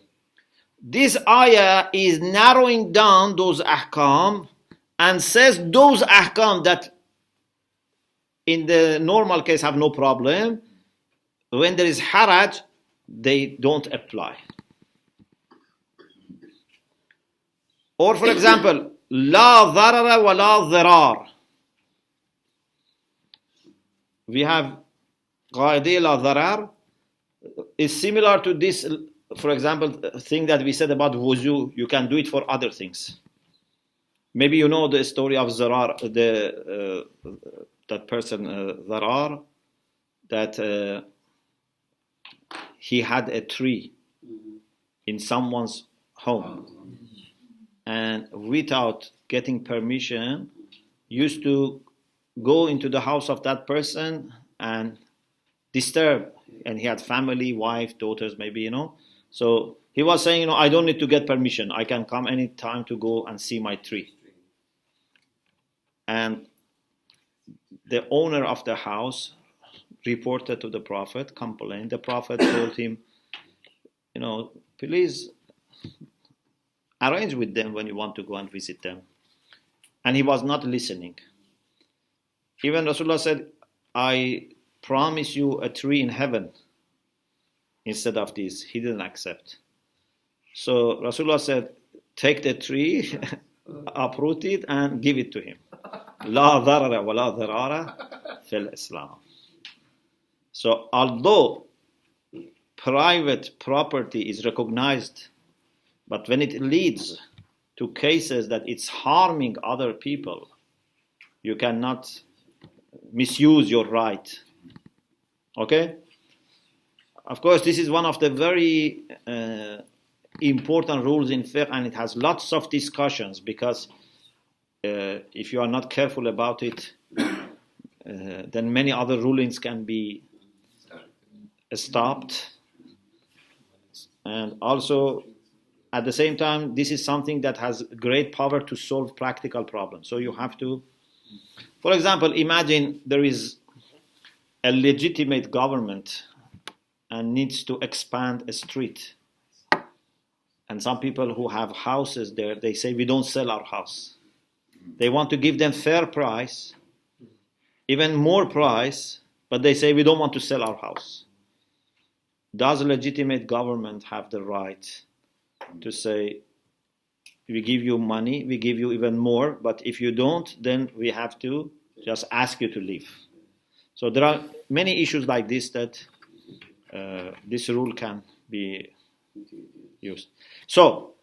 This ayah is narrowing down those ahkam and says those ahkam that in the normal case have no problem, when there is haraj, they don't apply. Or for example, لا ضرر ولا ضرار. We have قاعدة لا ضرر is similar to this, for example, thing that we said about wuzu. You can do it for other things. Maybe you know the story of Zarar, that person Zarar, that he had a tree in someone's home, and without getting permission, used to go into the house of that person and disturb. And he had family, wife, daughters, maybe, So he was saying, I don't need to get permission. I can come any time to go and see my tree. And the owner of the house reported to the Prophet, complained. The Prophet told him, please arrange with them when you want to go and visit them. And he was not listening. Even Rasulullah said, I promise you a tree in heaven instead of this. He didn't accept. So Rasulullah said, take the tree, uproot it, and give it to him. La dharara wa la dharara fil Islam. So although private property is recognized, but when it leads to cases that it's harming other people, you cannot misuse your right. Okay? Of course, this is one of the very important rules in fiqh, and it has lots of discussions, because if you are not careful about it, then many other rulings can be stopped. And also, at the same time, this is something that has great power to solve practical problems. So you have to, for example, imagine there is a legitimate government and needs to expand a street. And some people who have houses there, they say, we don't sell our house. They want to give them fair price, even more price, but they say, we don't want to sell our house. Does a legitimate government have the right to say, we give you money, we give you even more, but if you don't, then we have to just ask you to leave? So there are many issues like this that this rule can be used. So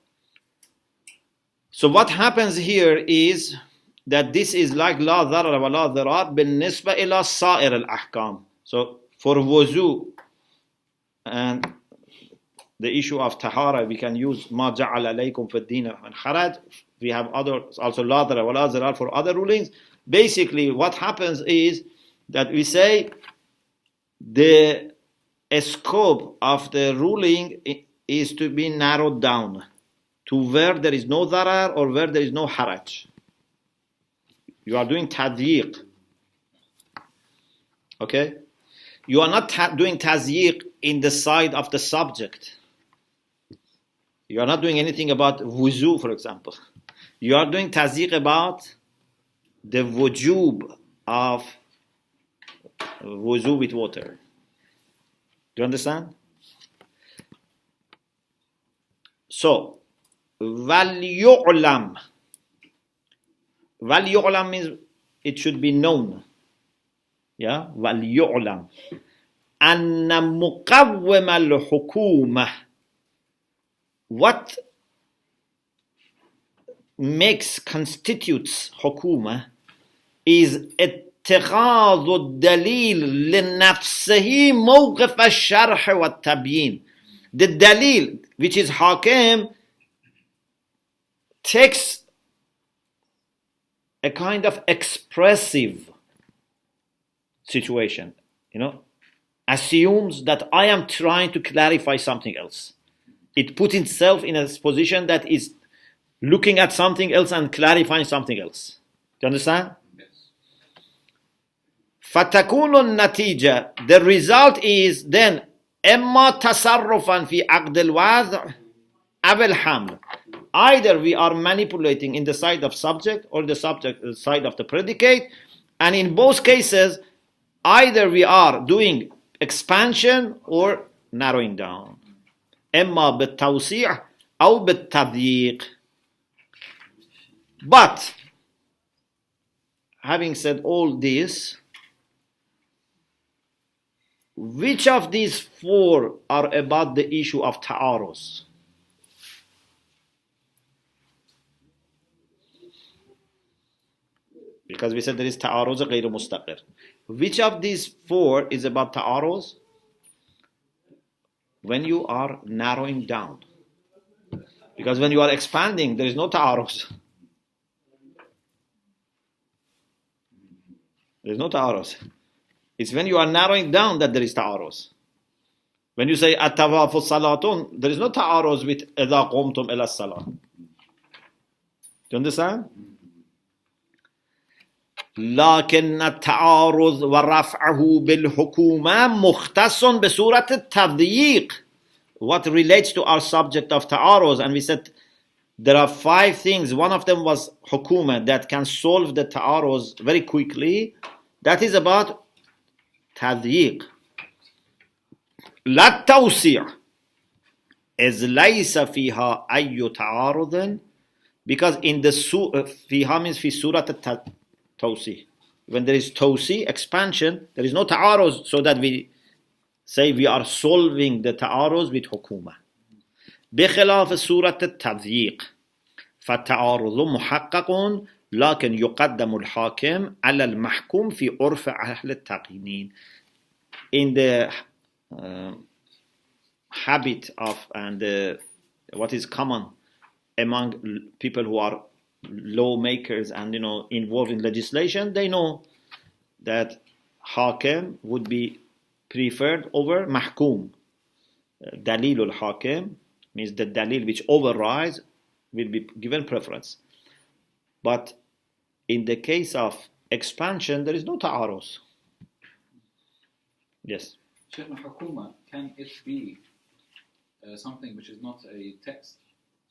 what happens here is that this is like la dharar wa la dharar bin nisba ila sa'ir al-ahkam. So for wuzu and the issue of tahara, we can use ma ja'ala alaykum fi ad-din min haraj. We have other, also la dharar wa la dharar for other rulings. Basically what happens is that we say the scope of the ruling is to be narrowed down to where there is no dharar or where there is no haraj. You are doing tadyiq. Okay? You are not doing tadyiq in the side of the subject. You are not doing anything about wuzu, for example. You are doing tadyiq about the wujub of wuzu with water. Do you understand? So, وَلْيُعْلَمْ. وَلْيُعْلَمْ means it should be known. Yeah? وَلْيُعْلَمْ. أَنَّ مُقَوِّمَ الْحُكُومَةِ. What constitutes hukuma is اتخاذ الدليل لنفسه موقف الشرح والتبيين. The dalil, which is hakim, takes a kind of expressive situation, assumes that I am trying to clarify something else. It puts itself in a position that is looking at something else and clarifying something else. Do you understand? فَتَكُونُ النَّتِيجَةِ. The result is then إما تصرفا في عقد الوضع أو الحمل. Either we are manipulating in the side of subject or the side of the predicate, and in both cases either we are doing expansion or narrowing down. إما بالتوسيع أو بالتضييق. But having said all this, which of these four are about the issue of ta'aruz? Because we said there is ta'aruz غير مستقر. Which of these four is about ta'aruz? When you are narrowing down. Because when you are expanding, there is no ta'aruz. There is no ta'aruz. It's when you are narrowing down that there is ta'aruz. When you say at-tawafu salatun, there is no ta'aruz with idha qumtum ila salah. Do you understand? لكن التعارض ورفعه بالحكومة مختص بصورة التضييق. What relates to our subject of ta'aruz, and we said there are 5 things. One of them was hukuma that can solve the ta'aruz very quickly. That is about تضييق. لا التوسيع إذ ليس فيها أي تعارض, because in the فيها means في سورة التوسيع. When there is توسيع, expansion, there is no تعارض, so that we say we are solving the تعارض with حكومة. بخلاف سورة التضييق فالتعارض محقق لكن يقدم الحاكم على المحكوم في عرف أهل التقنين. In the habit of and what is common among people who are lawmakers and involved in legislation, they know that hakim would be preferred over mahkum. Dalil al-hakim means the dalil which overrides will be given preference. But in the case of expansion, there is no ta'aruz. Yes. Shaykhna, hukuma, can it be something which is not a text?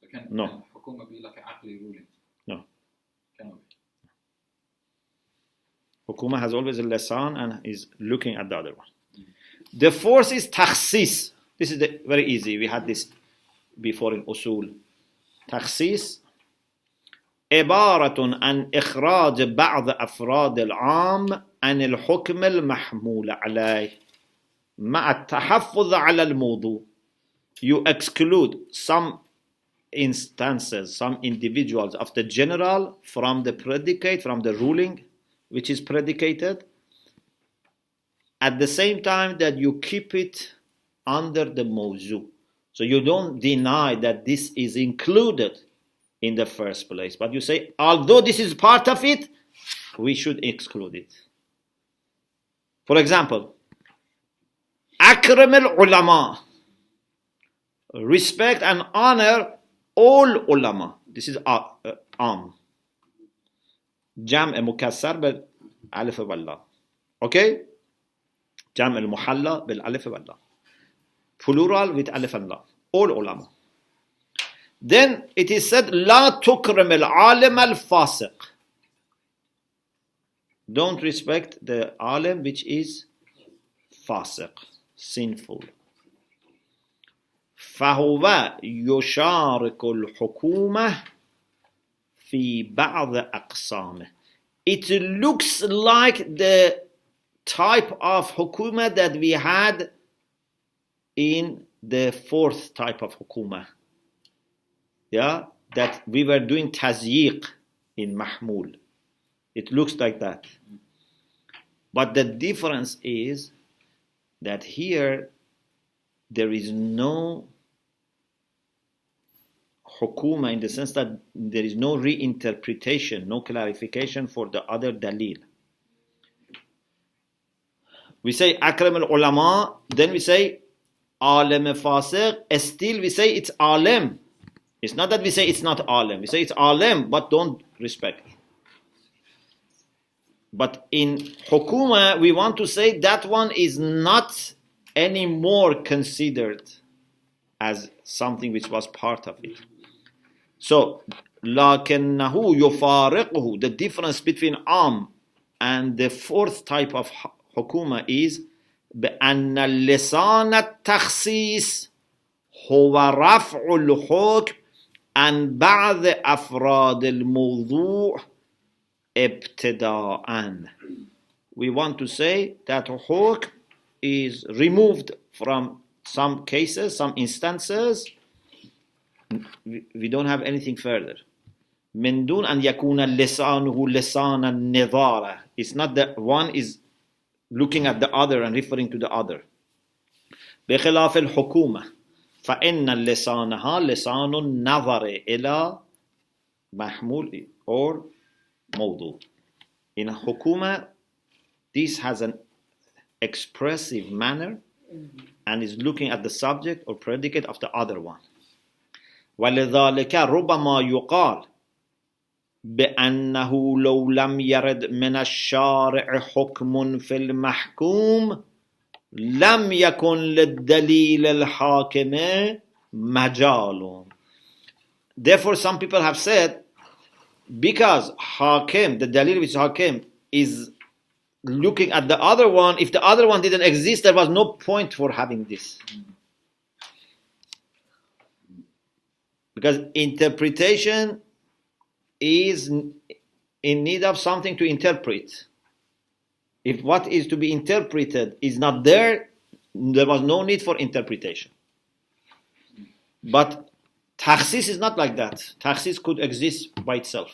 So can hukuma be like an aqli ruling? No. Cannot be. Hukuma has always a lisan and is looking at the other one. The fourth is takhsis. This is very easy. We had this before in Usul. Takhsis عبارة عن إخراج بعض أفراد العام عن الحكم المحمول عليه مع التحفظ على الموضوع. You exclude some instances, some individuals of the general from the predicate, from the ruling which is predicated, at the same time that you keep it under the mawzu. So you don't deny that this is included in the first place, but you say, although this is part of it, we should exclude it. For example, akram al-ulama, respect and honor all ulama. This is jam' mukassar bil alif wal lam. Okay? Jam' al-muhalla bil alif wal lam. Plural with alif and lam. All ulama. Then it is said, لا تكرم العالم الفاسق. Don't respect the alim which is fasiq, sinful. فهو يشارك الحكومة في بعض أقسامه. It looks like the type of hukuma that we had in the fourth type of hukuma. Yeah, that we were doing tazyiq in mahmul. It looks like that. But the difference is that here there is no hukuma in the sense that there is no reinterpretation, no clarification for the other dalil. We say akram al-ulama, then we say alim fasiq, still we say it's alim. It's not that we say it's not alim. We say it's alim, but don't respect. But in hukuma, we want to say that one is not anymore considered as something which was part of it. So, لَكِنَّهُ يُفَارِقُهُ. The difference between and the fourth type of hukuma is بأن اللسان التخصيص هو رفع الحكم عن بعض أفراد الموضوع ابتداءً. We want to say that hukm is removed from some cases, some instances. We don't have anything further. من دون أن يكون لسانه لسان النظارة. It's not that one is looking at the other and referring to the other. بخلاف الحكومة فإن لسانها لسان النظر إلى محمول or موضوع. In hukuma, this has expressive manner and is looking at the subject or predicate of the other one. ولذلك ربما يقال بأنه لو لم يرد من الشارع حكم في المحكوم لم يكن للدليل الحاكم مجال. Therefore, some people have said, because Hakim, the Dalil which Hakim is looking at the other one, if the other one didn't exist, there was no point for having this. Because interpretation is in need of something to interpret. If what is to be interpreted is not there, there was no need for interpretation. But takhsis is not like that. Takhsis could exist by itself.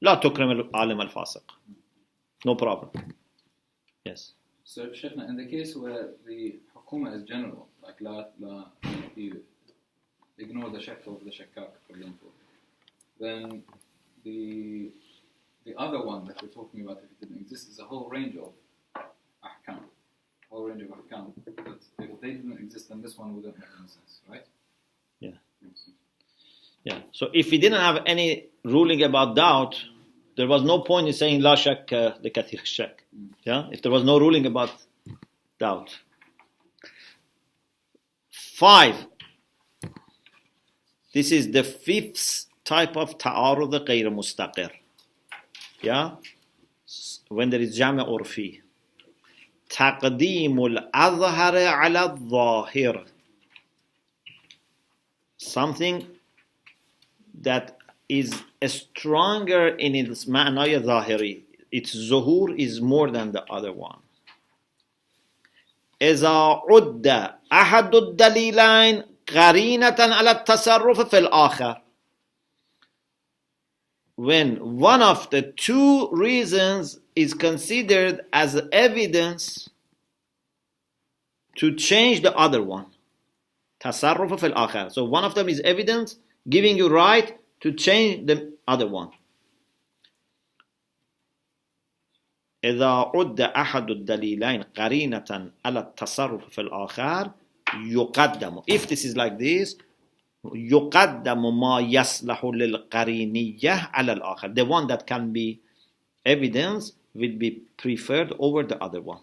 لا تكرم العالم الفاسق. No problem. Yes. So, Shaykhna, in the case where the hukuma is general, like you ignore the shak of the shakkak, for example, then the other one that we're talking about, if it didn't exist, is a whole range of ahkam. But if they didn't exist, then this one wouldn't make any sense, right? Yeah. Yeah. So if we didn't have any ruling about doubt, there was no point in saying la shak the kathir shak. Yeah. If there was no ruling about doubt. 5. This is the 5th type of ta'arud غير مستقر. Yeah. When there is jama urfi. تقديم الأظهر على الظاهر. Something that is stronger in its ma'naya zahiri. Its zuhur is more than the other one. إذا عد أحد الدليلين قرينة على التصرف في الآخر. When one of the two reasons is considered as evidence to change the other one. تصرف في الآخر. So one of them is evidence giving you right to change the other one. إذا عد أحد الدليلين قرينة على التصرف في الآخر يقدم. If this is like this, يقدم ما يصلح للقرينية على الآخر. The one that can be evidence will be preferred over the other one.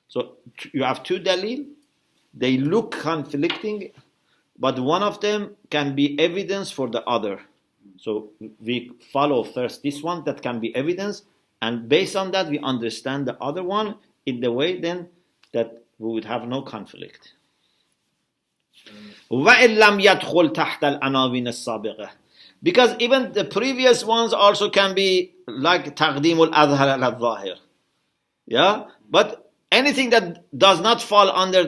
So you have two dalil, they look conflicting, but one of them can be evidence for the other. So we follow first this one that can be evidence, and based on that we understand the other one in the way then that we would have no conflict. وَإِن لَمْ يَدْخُلْ تَحْتَ الْأَنَاوِينَ السَّابِقَةِ. Because even the previous ones also can be like تَقْدِيمُ الْأَظْهَرِ عَلَى الظَّاهِرِ. Yeah? But anything that does not fall under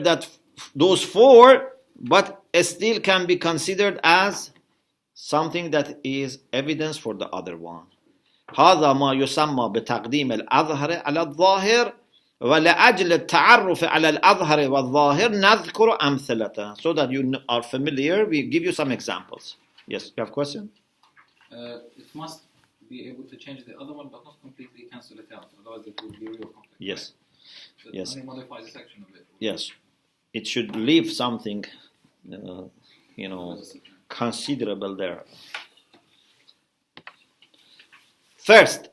those 4, but still can be considered as something that is evidence for the other one. هذا ما يسمى بتقديم الأظهر على الظاهر ولأجل التعرف على الأظهر والظاهر نذكر أمثلة. So that you are familiar, we give you some examples. Yes, you have a question? It must be able to change the other one, but not completely cancel it out. Otherwise, it would be real conflict. Yes. Right? Yes. Only modifies a section of it. Yes. It should leave something, considerable there. First,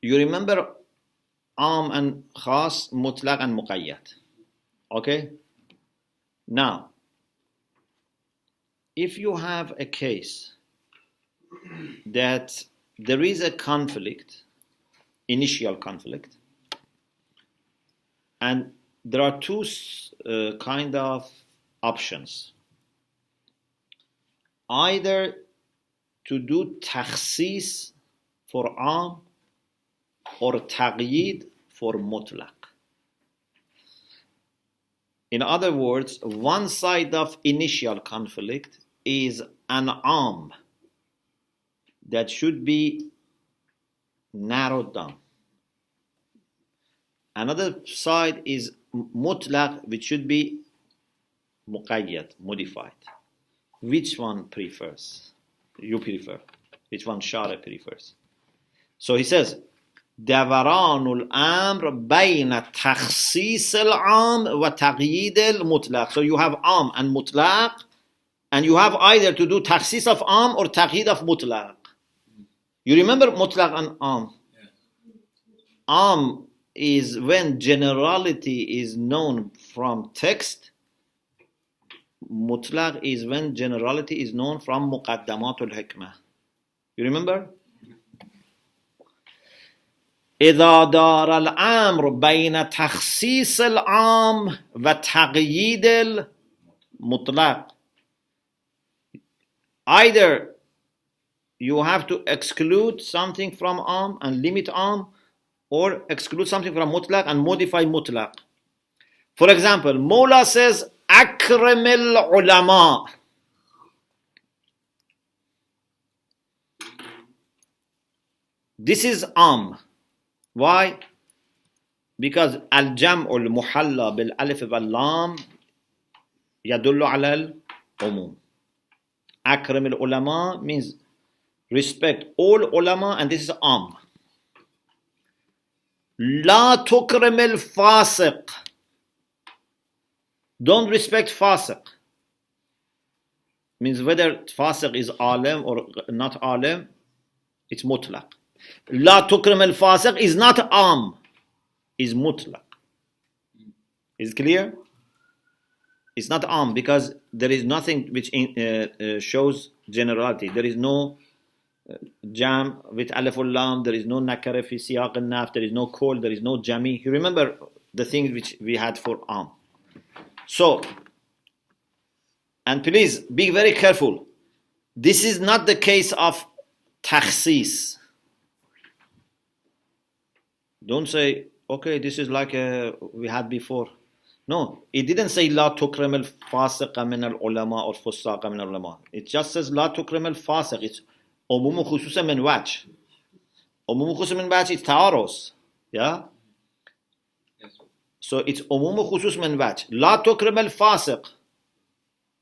you remember Am and Khas, Mutlaq and Muqayyad. Okay? Now, if you have a case that there is a conflict, initial conflict, and there are two kind of options. Either to do takhsis for Am or taqyid for mutlaq. In other words, one side of initial conflict is an Am that should be narrowed down. Another side is mutlaq, which should be muqayyad, modified. Which one prefers? You prefer. Which one Shara prefers? So he says, دوران الأمر بين تخصيص العام وتقييد المطلق. So you have عام and مطلق, and you have either to do تخصيص of عام or تقييد of مطلق. You remember مطلق and عام? عام is when generality is known from text. مطلق is when generality is known from مقدمات الحكمة. You remember? إذا دار الأمر بين تخصيص العام وتقييد المطلق. Either you have to exclude something from عام and limit عام, or exclude something from mutlaq and modify mutlaq. For example, Mawla says, أكرم العلماء. This is Why? Because الجمع المحلى بالألف واللام يدل على العموم. أكرم العلماء means respect all ulama, and this is لا تكرم الفاسق. Don't respect fasiq. Means whether fasiq is alim or not alim, it's mutlaq. لا تكرم الفاسق is not is mutlaq. Is it clear? It's not because there is nothing which shows generality. There is no jam with alif ul lam, there is no nakara fi siyaq al-naf, there is no kol, there is no jami. You remember the things which we had for So, and please be very careful. This is not the case of takhsis. Don't say, okay, this is like we had before. No, it didn't say la tukrim al-fasiqa min al-ulama or fusaqa min al-ulama. It just says la tukrim al-fasiq. It's umum khususan min wajh. Umum khususan min wajh is ta'aruz. Yeah? Yes. So it's umum khusus min wajh. La tukrim al-fasiq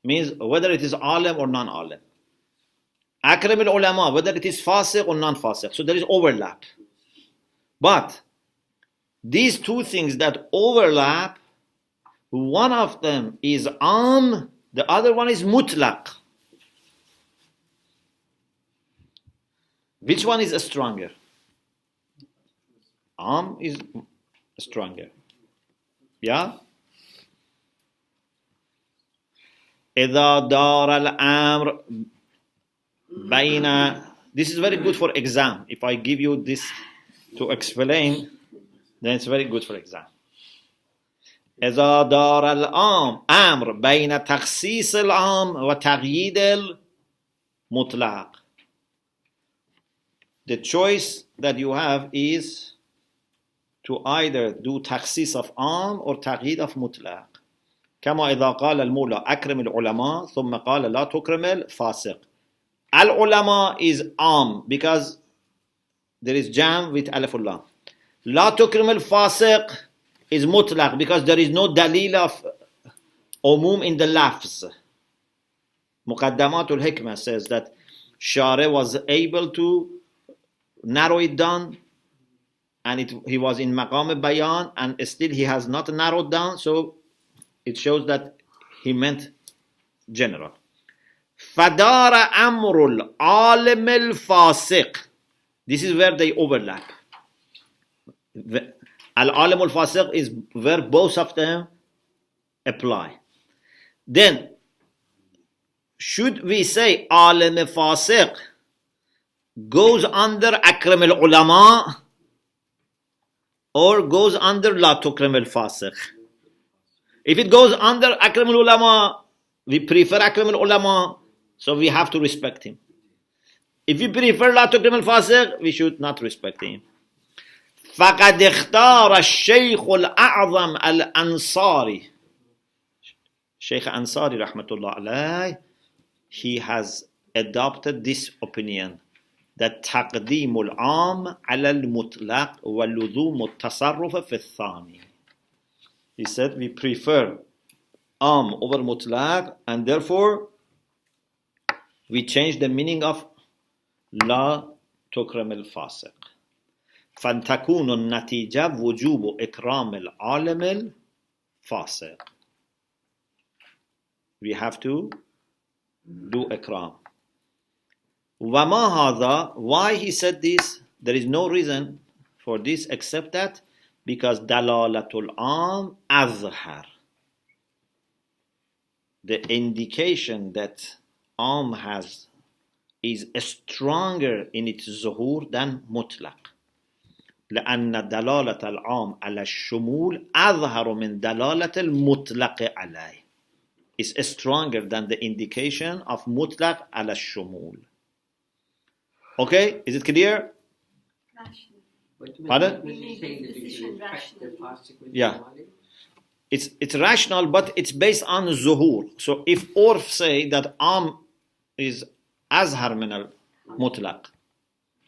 means whether it is alim or non-alim. Akram al-ulama, whether it is fasiq or non-fasiq. So there is overlap. But these two things that overlap, one of them is the other one is mutlaq. Which one is stronger? Is stronger. Yeah? إذا دار الأمر بين. This is very good for exam. If I give you this to explain, then it's very good for exam. إذا دار الأمر بين تخصيص العام وتقييد المطلق. The choice that you have is to either do تخصيص of عام or تقييد of مطلق. كما إذا قال المولى أكرم العلماء ثم قال لا تكرم الفاسق. Al-ulama is because there is jam with alif ul-lam. لا تكرم الفاسق is mutlaq because there is no dalil of umum in the lafz. Muqaddamatul Hikmah says that Shari was able to narrow it down, and he was in maqam bayan, and still he has not narrowed down, so it shows that he meant general. فدار أمر العالم الفاسق. This is where they overlap. Al-alim al-fasiq is where both of them apply. Then, should we say alim al-fasiq goes under akram al-ulama or goes under la tukram al-fasiq? If it goes under akram al-ulama, we prefer akram al-ulama, so we have to respect him. If we prefer la tukram al-fasiq, we should not respect him. فقد اختار الشيخ الأعظم الأنصاري. Shaykh Ansari rahmatullah alayh, he has adopted this opinion that تقديم العام على المطلق ولزوم التصرف في الثاني. He said we prefer over mutlaq, and therefore we change the meaning of la tukram al-fasiq. فَتَكُونُ النَّتِيجَةُ وُجُوبُ إكرام العالم الفاسق. We have to do ikram. وَمَا هَذَا, why he said this? There is no reason for this except that because dalalatul am azhar. The indication that am has is stronger in its zuhur than mutlaq. لأن دلالة العام على الشمول أظهر من دلالة المطلق عليه. Is stronger than the indication of mutlaq على الشمول. Okay, is it clear? Pardon? Yeah. It's rational, but it's based on zuhur. So if Urf say that am is azhar min al mutlaq,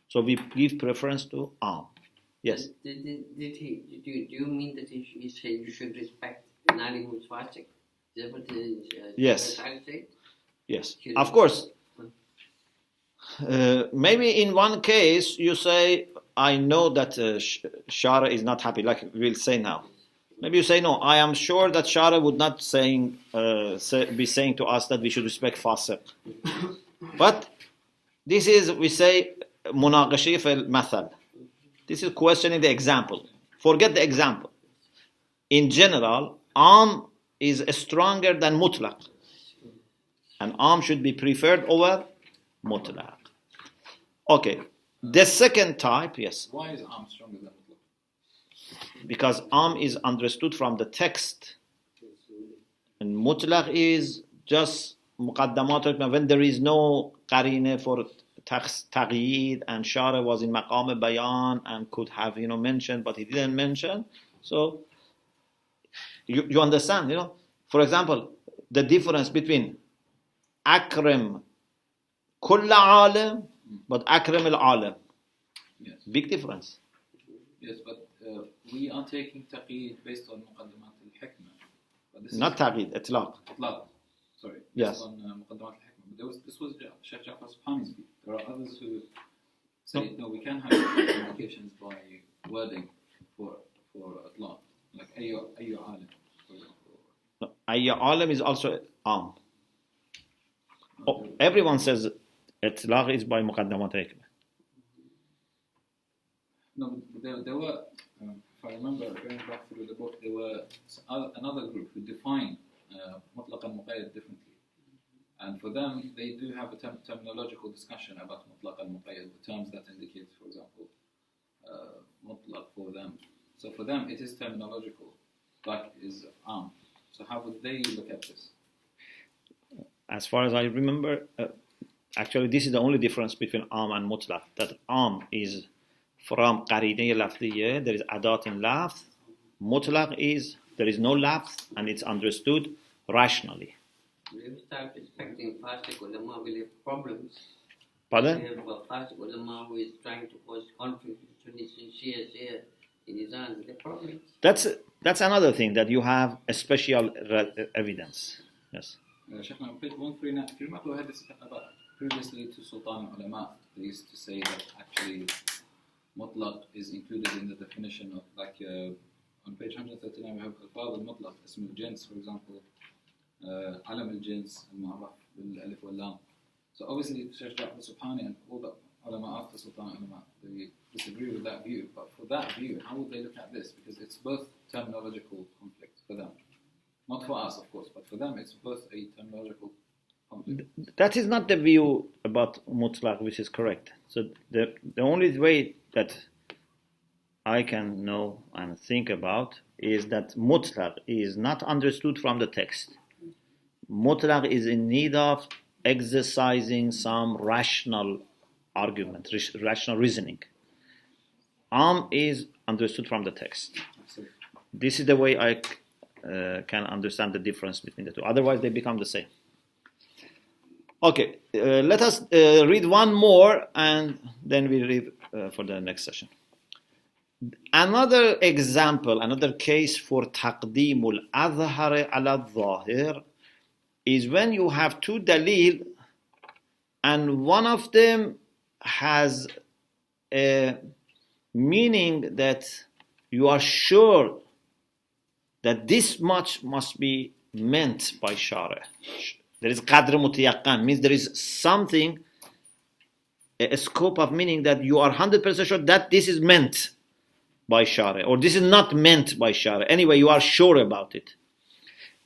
so we give preference to am. Yes. Do you mean that he said you should respect an alim who's fasik? Is that what yes. Say? Yes. Of course. Maybe in one case you say, I know that Shara is not happy, like we'll say now. Maybe you say, no, I am sure that Shara would not be saying to us that we should respect Fasiq. But this is, we say, munaqashi fil mathal. This is questioning the example. Forget the example. In general, am is stronger than mutlaq. And am should be preferred over mutlaq. Okay. The second type, yes. Why is am stronger than mutlaq? Because am is understood from the text. And mutlaq is just muqaddamat, when there is no qarine for taqyid, and Shara was in maqam bayan and could have mentioned, but he didn't mention. So you understand, for example, the difference between akram kulla alim but akram al-alim. Yes. Big difference. Yes, but we are taking taqyid based on muqaddamat al-hikmah. Not taqyid, itlaq. Itlaq. Sorry. Yes. Based on muqaddamat al-hikmah. But this was Sheikh Jafar Subhani's view. There are others who say, no, we can have indications by wording for itlaq. Like ayyu alim, for example. No, ayyu alim is also am. Oh, everyone says itlaq is by muqaddamat al-hikmah. No, there were, if I remember going back through the book, there were another group who defined mutlaq and muqayyad differently. And for them, they do have a terminological discussion about mutlaq and muqayyad, the terms that indicate, for example, mutlaq for them. So for them, it is terminological, like is am. So how would they look at this? As far as I remember, actually this is the only difference between am and mutlaq, that am is from qarinah lafziyya, there is adat in lafz. Mutlaq is, there is no lafz and it's understood rationally. If you start respecting Fasik ulama, will have problems. Pardon? We have a Fasik ulama who is trying to cause conflict between his sincere here in his hands. Will have problems. That's another thing, that you have a special evidence. Yes. Sheikh, on page 139, if you remember, we had this about previously to Sultan ulama. They used to say that actually mutlaq is included in the definition of, like on page 139 we have al-fadh al-mutlaq, ism al-jins, for example, alam al-jins, al-ma'raf, bil-alif wal-lam. So obviously Shaykh Ja'far Subhani and all the ulama after Sultan ulama, they disagree with that view. But for that view, how would they look at this? Because it's both terminological conflict for them. Not for us, of course, but for them it's both a terminological conflict. That is not the view about mutlaq which is correct. So the only way that I can know and think about is that mutlaq is not understood from the text. Mutlaq is in need of exercising some rational argument, rational reasoning. Am is understood from the text. This is the way I can understand the difference between the two. Otherwise, they become the same. Okay, let us read one more and then we read for the next session. Another example, another case for taqdeemul azhar ala zahir is when you have two dalil and one of them has a meaning that you are sure that this much must be meant by Shara. There is qadr mutayaqqan, means there is something, a scope of meaning that you are 100% sure that this is meant by Shara, or this is not meant by Shara. Anyway, you are sure about it.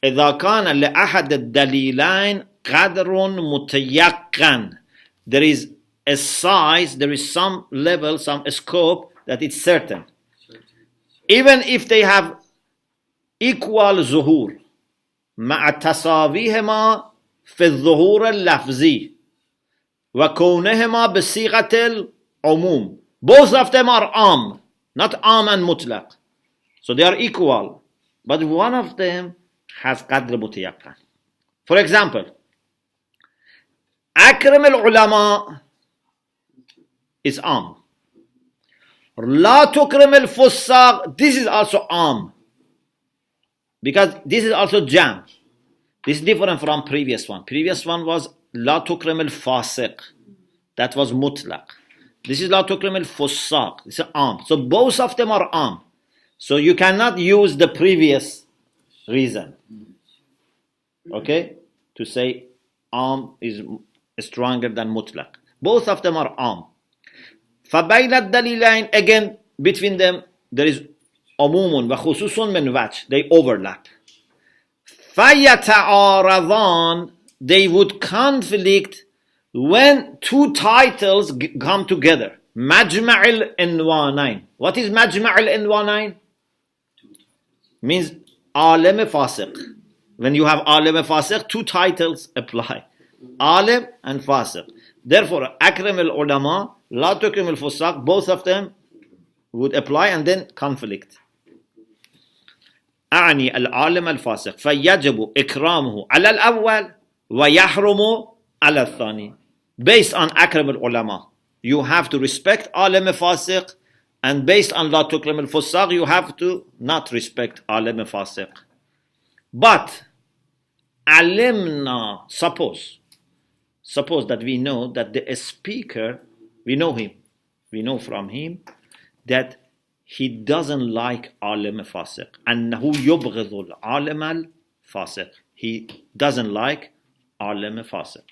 إذا كان لأحد الدليلين قدر متيقن, there is a size, there is some level, some scope that it's certain. Even if they have equal ظهور مع تساويهما في الظهور اللفظي وكونهما بصيغة العموم. Both of them are am, not am and mutlaq. So they are equal, but one of them has qadr mutayaqqan. For example, أكرم العلماء is am. لا تكرم الفساق, this is also am, because this is also jam. This is different from previous one. Previous one was لا تكرم الفاسق, that was mutlaq. This is لا تكرم الفساق, this is am. So both of them are am. So you cannot use the previous reason, okay, to say am is stronger than mutlaq. Both of them are am. فبين الدليلين, again between them there is عموم وخصوص من وجه, they overlap. فيتعارضان, they would conflict when two titles come together. مجمع العنوانين. What is مجمع العنوانين? Means عالم فاسق. When you have عالم فاسق, two titles apply, عالم and فاسق. Therefore أكرم العلماء لا تكرم الفساق, both of them would apply and then conflict. أعني العالم الفاسق فيجب إكرامه على الأول ويحرم على الثاني. Based on أكرم العلماء, you have to respect عالم فاسق, and based on لا تكرم الفساق, you have to not respect عالم فاسق. But علمنا, suppose that we know that the speaker, we know him, we know from him that he doesn't like عالم فاسق. أنه يبغض العالم الفاسق. He doesn't like عالم فاسق.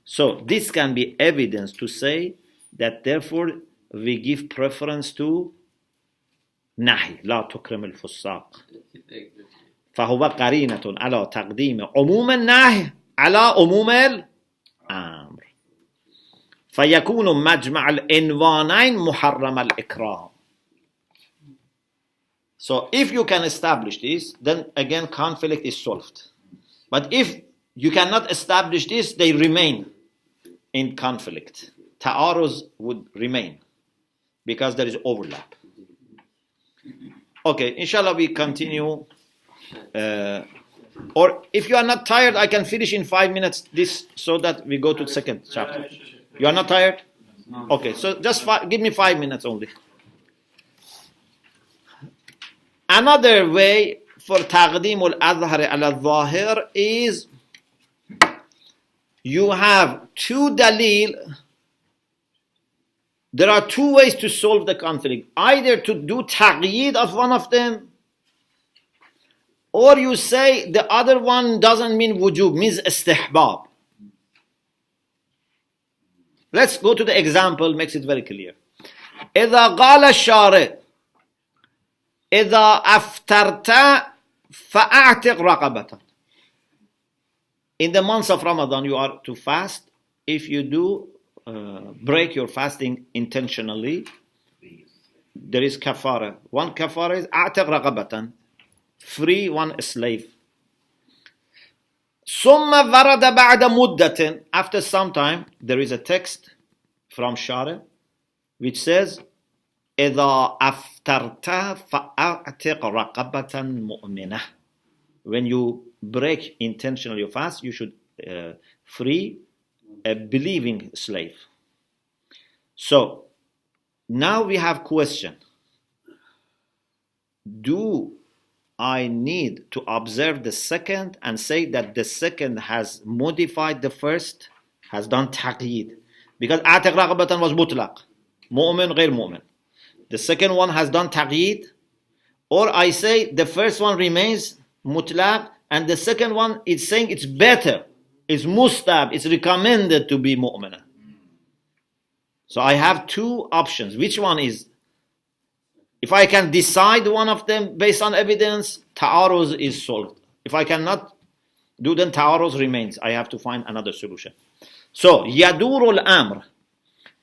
So this can be evidence to say that therefore we give preference to نهي لا تكرم الفساق. فهو قرينة على تقديم عموم النهي على عموم الأمر. فيكون مجمع العنوانين محرم الإكرام. So if you can establish this, then again conflict is solved. But if you cannot establish this, they remain in conflict. Ta'aruz would remain because there is overlap. Okay, inshallah we continue. Or if you are not tired, I can finish in 5 minutes this so that we go to the second chapter. You are not tired? Okay, so just give me 5 minutes only. Another way for تقديم الأظهر على الظاهر is you have two dalil. There are two ways to solve the conflict. Either to do taqyid of one of them, or you say the other one doesn't mean wujub, means istihbab. Let's go to the example, makes it very clear. إذا قال الشارع إذا أفطرت فأعتق رقبة. In the months of Ramadan, you are to fast. If you do break your fasting intentionally, there is kafara. One kafara is أعتق رقبة, free one slave. ثم ورد بعد مدة, after some time, there is a text from Shari which says إذا أفطرت فأعتق رقبة مؤمنة. When you break intentionally your fast, you should free a believing slave. So now we have question. Do I need to observe the second and say that the second has modified the first, has done taqyid? Because أعتق رقبة was mutlaq, mu'min غير mu'min. the second one has done taqyid, or I say the first one remains mutlaq and the second one is saying it's better, it's mustab, it's recommended to be mu'mina. So I have two options. Which one is? If I can decide one of them based on evidence, ta'aruz is solved. If I cannot do, then ta'aruz remains. I have to find another solution. So يدور الأمر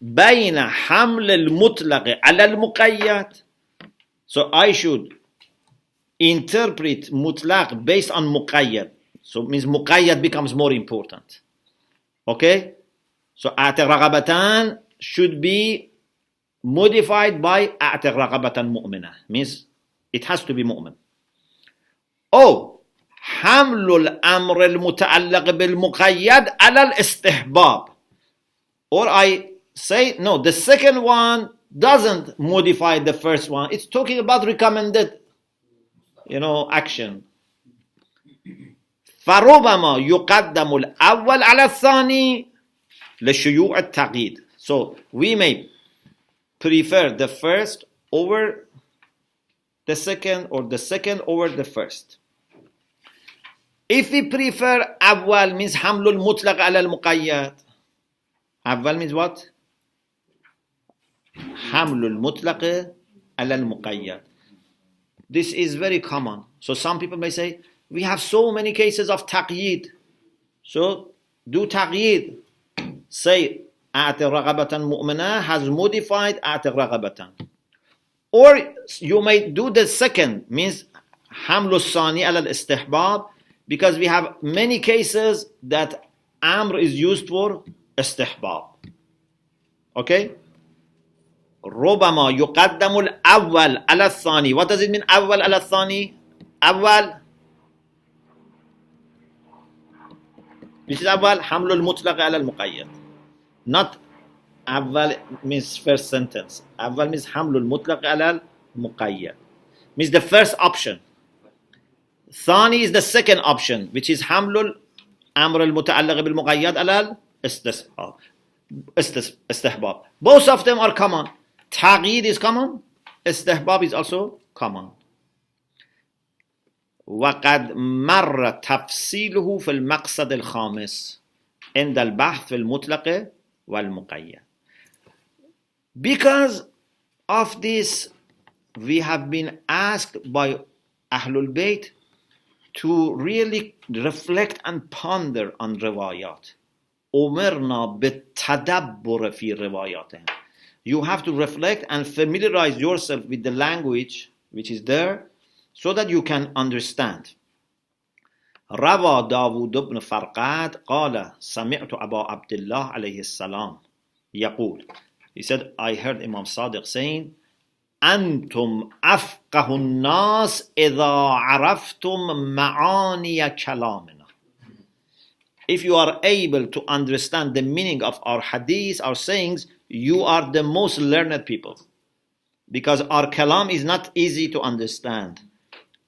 بين حمل المطلق على المقيد. So I should interpret mutlaq based on muqayyad. So it means muqayyad becomes more important. Okay? So a'tiq raqabatan should be modified by a'tiq raqabatan mu'mina. Means it has to be mu'min. Oh, حمل الأمر المتعلق بالمقيد على الاستحباب. Or I say, no, the second one doesn't modify the first one. It's talking about recommended, action. فربما يقدم الأول على الثاني لشيوع التقييد. So we may prefer the first over the second or the second over the first. If we prefer أول means حمل المطلق على المقيد. أول means what? حمل المطلق على المقيد. This is very common. So some people may say, we have so many cases of taqyid. So do taqyid. Say, أعتق رغبة مؤمنة has modified أعتق رغبة. Or you may do the second, means حمل الثاني على الاستحباب, because we have many cases that amr is used for استحباب. Okay? ربما يقدم الأول على الثاني. What does it mean أول على الثاني? أول, which is أول حمل المطلق على المقيد. Not أول means first sentence. أول means حمل المطلق على المقيد. Means the first option. ثاني is the second option, which is حمل الأمر المتعلق بالمقيد على الاستحباب. Both of them are common. تقييد is common. استحباب is also common. وقد مر تفصيله في المقصد الخامس عند البحث في المطلق والمقيد. Because of this, we have been asked by Ahlul Bayt to really reflect and ponder on riwayat. أمرنا بالتدبر في رواياتهم. You have to reflect and familiarize yourself with the language which is there so that you can understand. روى داود بن فرقاد قال سمعت أبا عبد الله عليه السلام يقول. He said, I heard Imam Sadiq saying, أنتم أفقه الناس إذا عرفتم معاني كلامنا. If you are able to understand the meaning of our hadith, our sayings, you are the most learned people. Because our kalam is not easy to understand.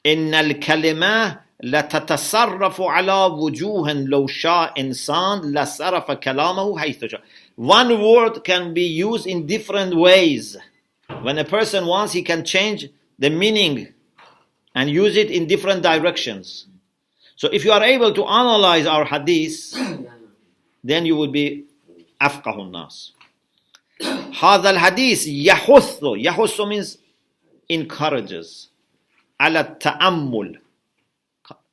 إن الكلمة لتتصرف على وجوه لو شاء إنسان لصرف كلامه حيث شاء. One word can be used in different ways. When a person wants, he can change the meaning and use it in different directions. So if you are able to analyze our hadith, then you will be أفقه الناس. هذا الحديث يحث means encourages على التأمل,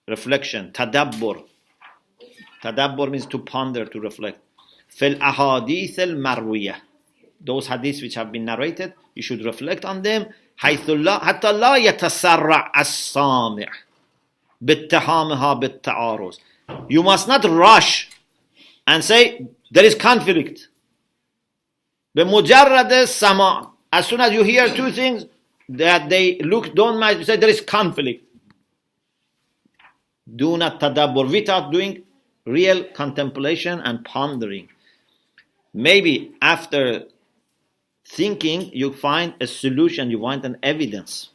reflection, تدبر means to ponder, to reflect. في الأحاديث المروية, those hadiths which have been narrated, you should reflect on them. حيث حتى لا يتسرع السامع باتهامها بالتعارض. You must not rush and say there is conflict. بمجرد السماع, as soon as you hear two things that they don't match, you say there is conflict. Do not tadabbur, without doing real contemplation and pondering. Maybe after thinking you find a solution, you find an evidence.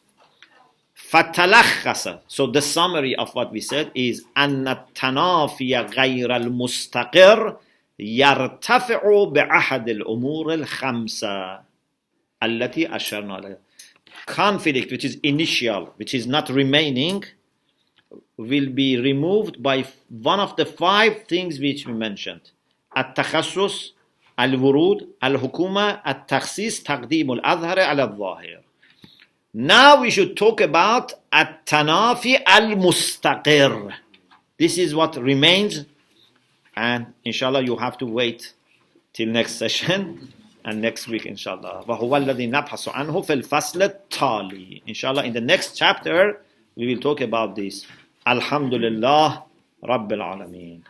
فَتَلَخَّصَ. So the summary of what we said is أَنَّ التَّنَافِيَ غَيْرَ الْمُسْتَقِرِ يَرْتَفِعُ بِأَحَدِ الْأُمُورِ الْخَمْسَةِ. التي أشرنا عليها. Conflict, which is initial, which is not remaining, will be removed by one of the 5 things which we mentioned. التخصص, الورود, الحكومة, التخصيص, تقديم الأظهر على الظاهر. Now we should talk about التنافي المستقر. This is what remains, and inshallah you have to wait till next session and next week inshallah. وهو الذي نبحث عنه في الفصل التالي. Inshallah in the next chapter we will talk about this. Alhamdulillah Rabbil Alameen.